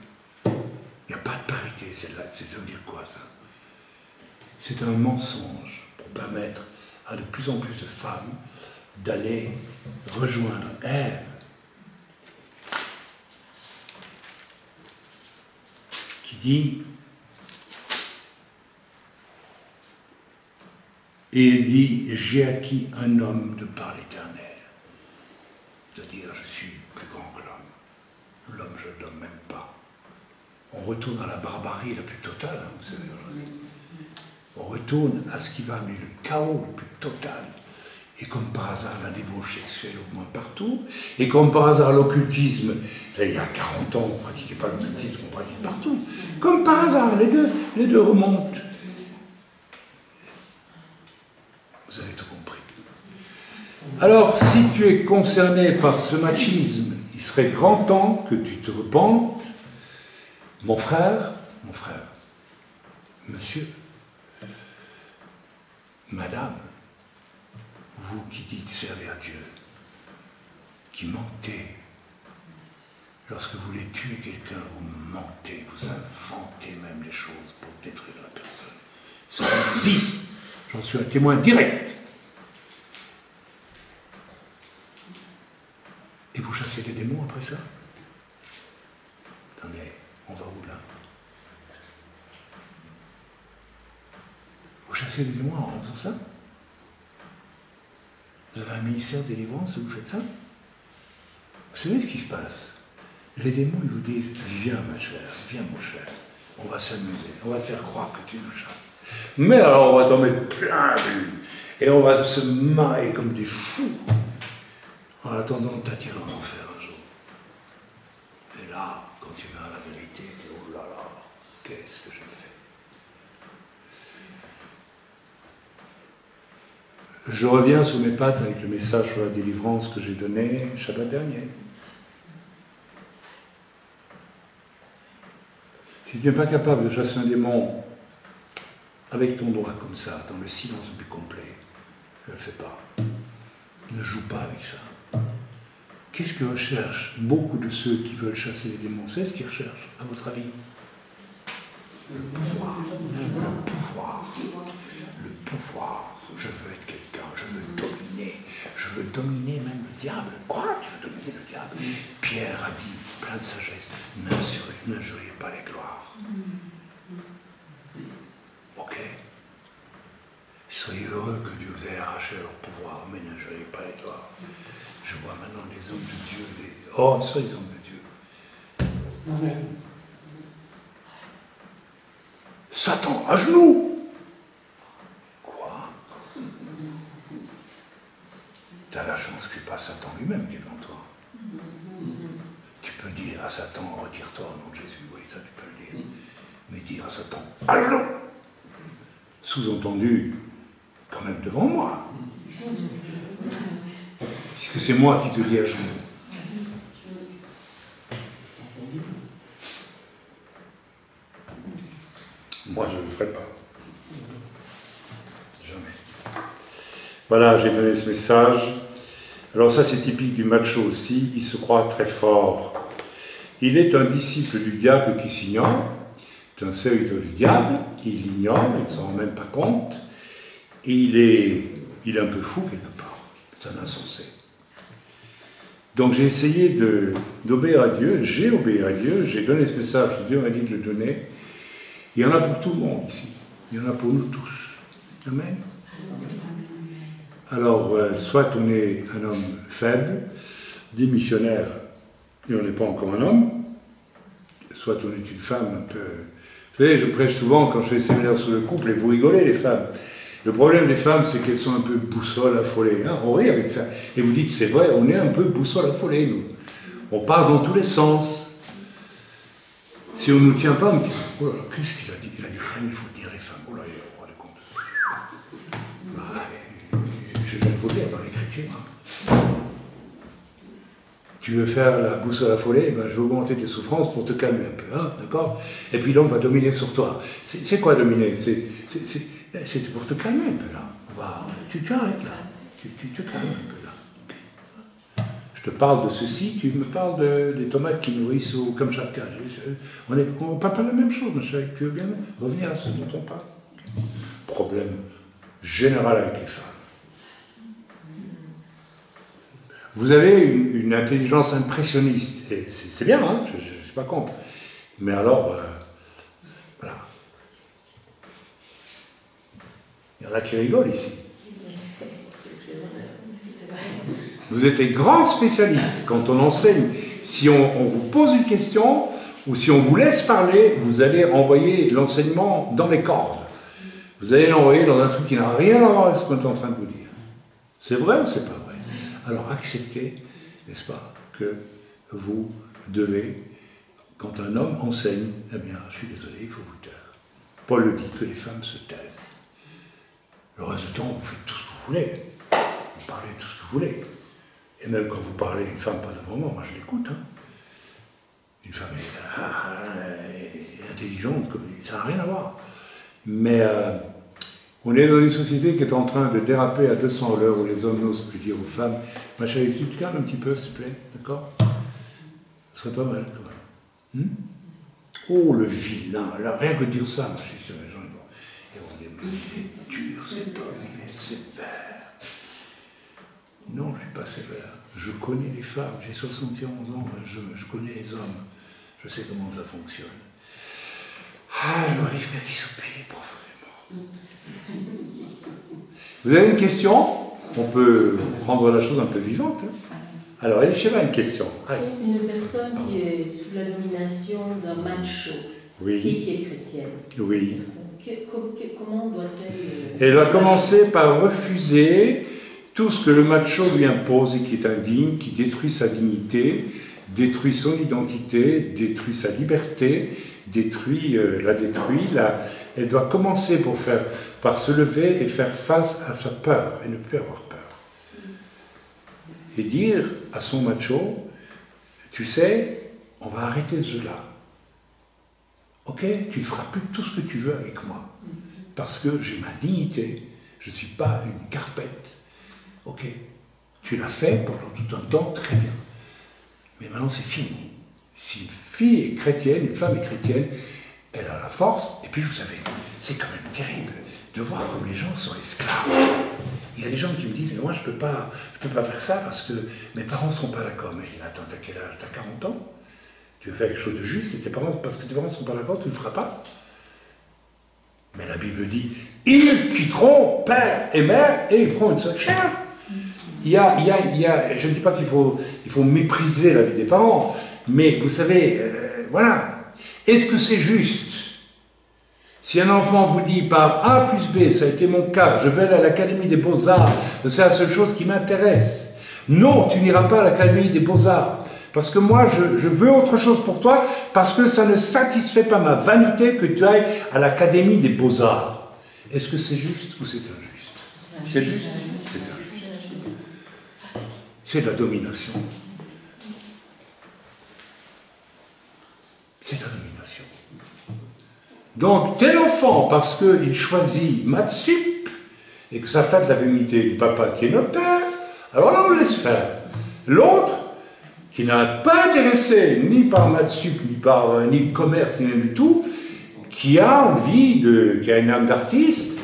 Il n'y a pas de parité. Ça veut dire quoi, ça? C'est un mensonge pour permettre à de plus en plus de femmes d'aller rejoindre Ève, qui dit, et il dit, j'ai acquis un homme de par l'Éternel. C'est-à-dire, je suis plus grand que l'homme. L'homme, je ne l'aime même pas. On retourne à la barbarie la plus totale, hein, vous savez, aujourd'hui. On retourne à ce qui va amener le chaos le plus total. Et comme par hasard, la débauche sexuelle augmente partout. Et comme par hasard, l'occultisme, il y a 40 ans, on ne pratiquait pas l'occultisme, on pratique partout. Comme par hasard, les deux remontent. Vous avez tout compris. Alors, si tu es concerné par ce machisme, il serait grand temps que tu te repentes. Mon frère, monsieur, madame, vous qui dites servir à Dieu, qui mentez, lorsque vous voulez tuer quelqu'un, vous mentez, vous inventez même des choses pour détruire la personne. Ça existe, j'en suis un témoin direct. Et vous chassez les démons après ça? Attendez, on va où là? Vous chassez les démons en faisant ça? Vous avez un ministère de délivrance et vous faites ça? Vous savez ce qui se passe? Les démons, ils vous disent, viens ma chère, viens mon cher, on va s'amuser, on va te faire croire que tu nous chasses. Mais alors on va t'en mettre plein la vue, et on va se marrer comme des fous, en attendant de t'attirer en enfer un jour. Et là, quand tu verras la vérité, tu dis, oh là là, qu'est-ce que j'ai fait? Je reviens sur mes pattes avec le message sur la délivrance que j'ai donné Shabbat dernier. Si tu n'es pas capable de chasser un démon avec ton doigt comme ça, dans le silence le plus complet, ne le fais pas. Ne joue pas avec ça. Qu'est-ce que recherchent beaucoup de ceux qui veulent chasser les démons? C'est ce qu'ils recherchent, à votre avis? Le pouvoir. Le pouvoir. Le pouvoir. Je veux être quelqu'un, je veux dominer. Je veux dominer même le diable. Quoi? Tu veux dominer le diable? Pierre a dit, plein de sagesse, n'injuriez pas les gloires. Ok? Soyez heureux que Dieu vous ait arraché leur pouvoir, mais n'injuriez pas les gloires. Je vois maintenant des hommes de Dieu, oh, soyez des hommes de Dieu. Amen. Satan, à genoux! Quoi? T'as la chance que c'est pas Satan lui-même qui est devant toi. Tu peux dire à Satan, retire-toi au nom de Jésus, oui, ça tu peux le dire. Mais dire à Satan, à genoux! Sous-entendu, quand même devant moi. Puisque c'est moi qui te dis à genoux. Moi, je ne le ferai pas. Jamais. Voilà, j'ai donné ce message. Alors ça, c'est typique du macho aussi. Il se croit très fort. Il est un disciple du diable qui s'ignore. C'est un serviteur du diable. Il l'ignore, il ne s'en rend même pas compte. Et il est un peu fou quelque part. C'est un insensé. Donc j'ai essayé d'obéir à Dieu. J'ai obéi à Dieu. J'ai donné ce message. Dieu m'a dit de le donner. Il y en a pour tout le monde ici. Il y en a pour nous tous. Amen. Alors, soit on est un homme faible, démissionnaire, et on n'est pas encore un homme, soit on est une femme un peu... Vous savez, je prêche souvent quand je fais des séminaires sur le couple, et vous rigolez les femmes. Le problème des femmes, c'est qu'elles sont un peu boussole affolées. Hein, on rit avec ça. Et vous dites, c'est vrai, on est un peu boussole affolée, nous. On part dans tous les sens. Si on ne nous tient pas, on dit, oh là là, qu'est-ce qu'il a dit? Il a dit, il faut tenir les femmes. Oh là, il a le droit de compte. Là, je viens de vous le dire dans l'Écriture. Tu veux faire la boussole affolée, ben, je vais augmenter tes souffrances pour te calmer un peu, hein, d'accord? Et puis l'homme va dominer sur toi. C'est quoi dominer? C'est pour te calmer un peu là. Tu arrêtes là. Tu te calmes un peu là. Okay. Je te parle de ceci, tu me parles des tomates qui nourrissent au Kamchatka. On parle pas de la même chose, mon chéri. Tu veux bien revenir à ce dont on parle? Okay. Problème général avec les femmes. Vous avez une intelligence impressionniste, et c'est bien, hein, je ne suis pas contre. Mais alors, voilà. Il y en a qui rigolent ici. Vous êtes des grands spécialistes. Quand on enseigne, si on vous pose une question, ou si on vous laisse parler, vous allez envoyer l'enseignement dans les cordes. Vous allez l'envoyer dans un truc qui n'a rien à voir avec ce qu'on est en train de vous dire. C'est vrai ou c'est pas vrai? Alors acceptez, n'est-ce pas, que vous devez, quand un homme enseigne, eh bien, je suis désolé, il faut vous taire. Paul dit que les femmes se taisent. Le reste du temps, vous faites tout ce que vous voulez. Vous parlez tout ce que vous voulez. Et même quand vous parlez à une femme pas devant moi je l'écoute. Hein. Une femme est intelligente, ça n'a rien à voir. Mais on est dans une société qui est en train de déraper à 200 à l'heure, où les hommes n'osent plus dire aux femmes « Ma chérie, tu te calmes un petit peu, s'il te plaît, d'accord ?» Ce serait pas mal, quand même. Oh, le vilain, là, rien que de dire ça, moi, je suis sûr, les gens, ils vont dire « Il est dur, cet homme, il est sévère. » Non, je ne suis pas sévère. Je connais les femmes, j'ai 71 ans, je connais les hommes. Je sais comment ça fonctionne. Ah, il arrive bien qu'ils sont payés profondément. Vous avez une question? On peut prendre la chose un peu vivante. Hein. Alors, Elisheva a une question. Une personne qui est sous la domination d'un macho et qui est chrétienne. Oui. Comment doit-elle... Elle va commencer par refuser tout ce que le macho lui impose et qui est indigne, qui détruit sa dignité, détruit son identité, détruit sa liberté, elle doit commencer par se lever et faire face à sa peur et ne plus avoir peur. Et dire à son macho, tu sais, on va arrêter ce jeu-là. Ok, tu ne feras plus tout ce que tu veux avec moi. Parce que j'ai ma dignité, je ne suis pas une carpette. Ok, tu l'as fait pendant tout un temps, très bien. Mais maintenant c'est fini. Si une fille est chrétienne, une femme est chrétienne, elle a la force, et puis vous savez, c'est quand même terrible de voir comme les gens sont esclaves. Il y a des gens qui me disent, mais moi je peux pas faire ça parce que mes parents ne seront pas d'accord. Mais je dis, attends, t'as quel âge? T'as 40 ans? Tu veux faire quelque chose de juste, et parce que tes parents ne seront pas d'accord, tu ne le feras pas? Mais la Bible dit, ils quitteront père et mère et ils feront une seule chair. Je ne dis pas qu'il faut mépriser la vie des parents, mais vous savez, voilà. Est-ce que c'est juste? Si un enfant vous dit par A plus B, ça a été mon cas, je vais aller à l'Académie des Beaux-Arts, c'est la seule chose qui m'intéresse. Non, tu n'iras pas à l'Académie des Beaux-Arts. Parce que moi, je veux autre chose pour toi, parce que ça ne satisfait pas ma vanité que tu ailles à l'Académie des Beaux-Arts. Est-ce que c'est juste ou c'est injuste? C'est juste, c'est injuste. C'est de la domination. C'est de la domination. Donc, tel enfant, parce qu'il choisit maths sup, et que ça flatte la vanité du papa qui est notaire, alors là, on le laisse faire. L'autre, qui n'a pas intéressé ni par maths sup, ni le commerce, ni rien du tout, qui a envie qui a une âme d'artiste,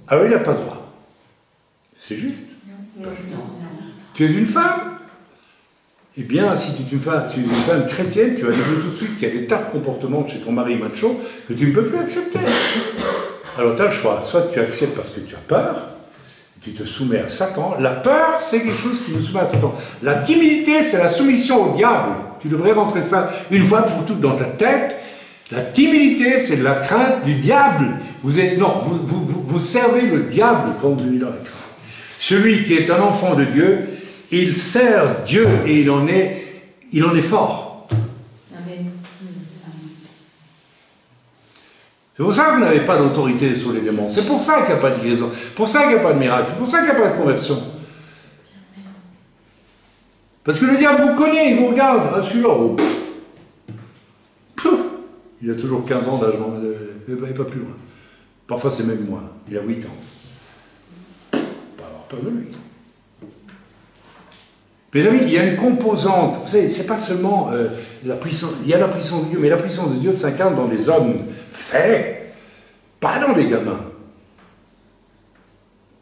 alors il n'a pas le droit. C'est juste. Tu es une femme? Eh bien, si tu es une femme chrétienne, tu vas dire tout de suite qu'il y a des tas de comportements chez ton mari macho que tu ne peux plus accepter. Alors tu as le choix, soit tu acceptes parce que tu as peur, tu te soumets à Satan. La peur, c'est quelque chose qui nous soumet à Satan. La timidité, c'est la soumission au diable. Tu devrais rentrer ça une fois pour toutes dans ta tête. La timidité, c'est la crainte du diable. Vous servez le diable quand vous venez dans la crainte. Celui qui est un enfant de Dieu, il sert Dieu et il en est fort. Amen. C'est pour ça que vous n'avez pas d'autorité sur les démons. C'est pour ça qu'il n'y a pas de guérison. C'est pour ça qu'il n'y a pas de miracle. C'est pour ça qu'il n'y a pas de conversion. Parce que le diable vous connaît, il vous regarde. Ah, celui-là, oh, il a toujours 15 ans d'âge, et pas plus loin. Parfois, c'est même moins. Il a 8 ans. On va avoir peur de lui. Mes amis, il y a une composante. Vous savez, c'est pas seulement la puissance. Il y a la puissance de Dieu, mais la puissance de Dieu s'incarne dans les hommes faits, pas dans les gamins.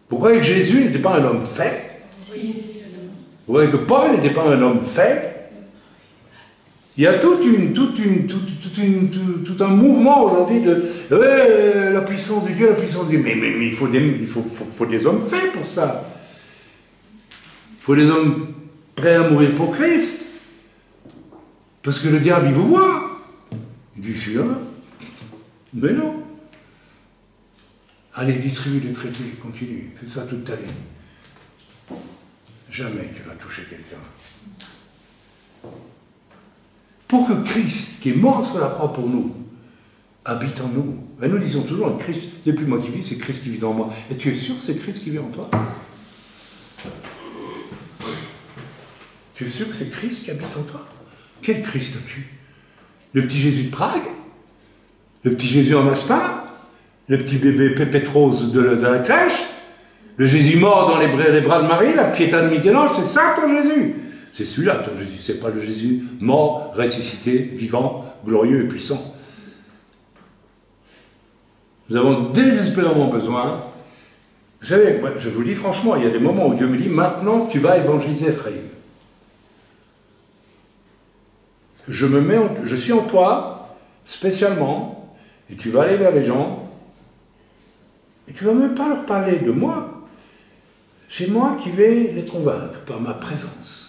Vous croyez que Jésus n'était pas un homme fait? Vous voyez que Paul n'était pas un homme fait? Il y a tout un mouvement aujourd'hui de la puissance de Dieu, la puissance de Dieu. Mais il faut des hommes faits pour ça. Il faut des hommes prêts à mourir pour Christ. Parce que le diable, il vous voit. Il dit, celui-là, mais non. Allez, distribue les traités, continue. Fais ça toute ta vie. Jamais tu vas toucher quelqu'un. Pour que Christ, qui est mort sur la croix pour nous, habite en nous. Et nous disons toujours, Christ, c'est plus moi qui vis, c'est Christ qui vit en moi. Et tu es sûr que c'est Christ qui vit en toi? Tu es sûr que c'est Christ qui habite en toi? Quel Christ as-tu? Le petit Jésus de Prague? Le petit Jésus en Maspa? Le petit bébé Pépétrose de la crèche? Le Jésus mort dans les bras de Marie? La Pietà de Michel-Ange? C'est ça ton Jésus? C'est celui-là ton Jésus, c'est pas le Jésus mort, ressuscité, vivant, glorieux et puissant. Nous avons désespérément besoin. Vous savez, moi, je vous le dis franchement, il y a des moments où Dieu me dit, maintenant tu vas évangéliser Ephraïm. Je suis en toi, spécialement, et tu vas aller vers les gens, et tu ne vas même pas leur parler de moi. C'est moi qui vais les convaincre par ma présence.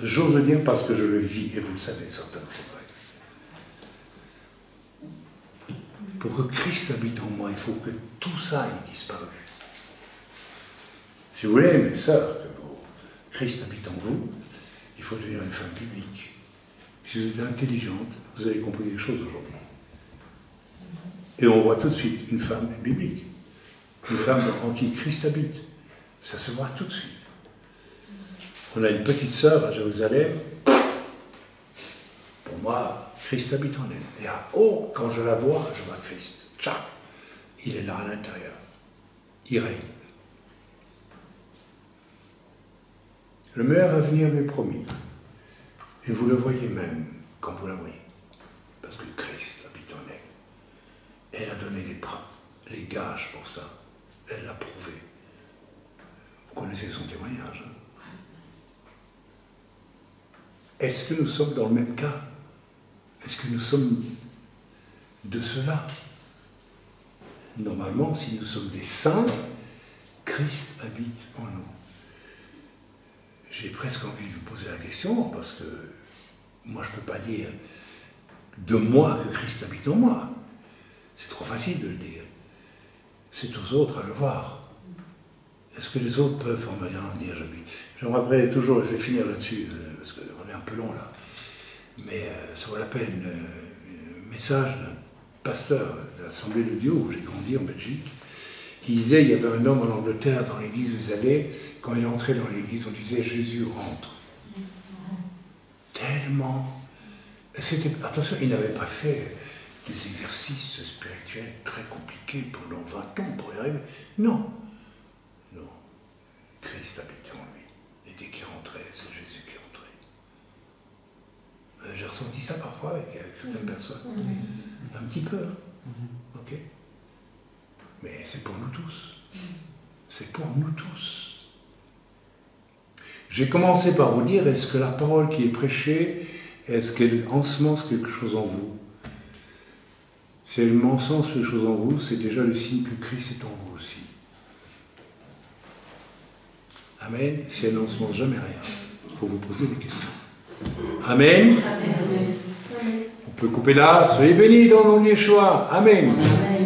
J'ose le dire parce que je le vis, et vous le savez, certains, c'est vrai. Pour que Christ habite en moi, il faut que tout ça ait disparu. Si vous voulez, mes sœurs, que Christ habite en vous, il faut devenir une femme biblique. Si vous êtes intelligente, vous avez compris des choses aujourd'hui. Et on voit tout de suite une femme biblique. Une femme en qui Christ habite. Ça se voit tout de suite. On a une petite sœur à Jérusalem. Pour moi, Christ habite en elle. Et quand je la vois, je vois Christ. Tchac, il est là à l'intérieur. Il règne. Le meilleur avenir m'est promis. Et vous le voyez même quand vous la voyez. Parce que Christ habite en elle. Elle a donné les gages pour ça. Elle l'a prouvé. Vous connaissez son témoignage. Hein? Est-ce que nous sommes dans le même cas? Est-ce que nous sommes de cela? Normalement, si nous sommes des saints, Christ habite en nous. J'ai presque envie de vous poser la question, parce que moi je ne peux pas dire de moi que Christ habite en moi. C'est trop facile de le dire. C'est aux autres à le voir. Est-ce que les autres peuvent en dire j'habite? J'en rappellerai toujours, je vais finir là-dessus, parce qu'on est un peu long là. Mais ça vaut la peine. Un message d'un pasteur de l'Assemblée de Dieu, où j'ai grandi en Belgique, qui disait, il y avait un homme en Angleterre dans l'église où il allait, quand il entrait dans l'église, on disait Jésus rentre. Tellement. Attention, il n'avait pas fait des exercices spirituels très compliqués pendant 20 ans pour y arriver. Non. Non. Christ habitait en lui. Et dès qu'il rentrait, c'est Jésus qui rentrait. J'ai ressenti ça parfois avec certaines personnes. Un petit peu, hein. Ok. Mais c'est pour nous tous. C'est pour nous tous. J'ai commencé par vous dire, est-ce que la parole qui est prêchée, est-ce qu'elle ensemence quelque chose en vous? Si elle ensemence quelque chose en vous, c'est déjà le signe que Christ est en vous aussi. Amen. Si elle n'ensemence jamais rien, il faut vous poser des questions. Amen. Amen. On peut couper là. Soyez bénis dans le nom de Yeshua. Amen. Amen.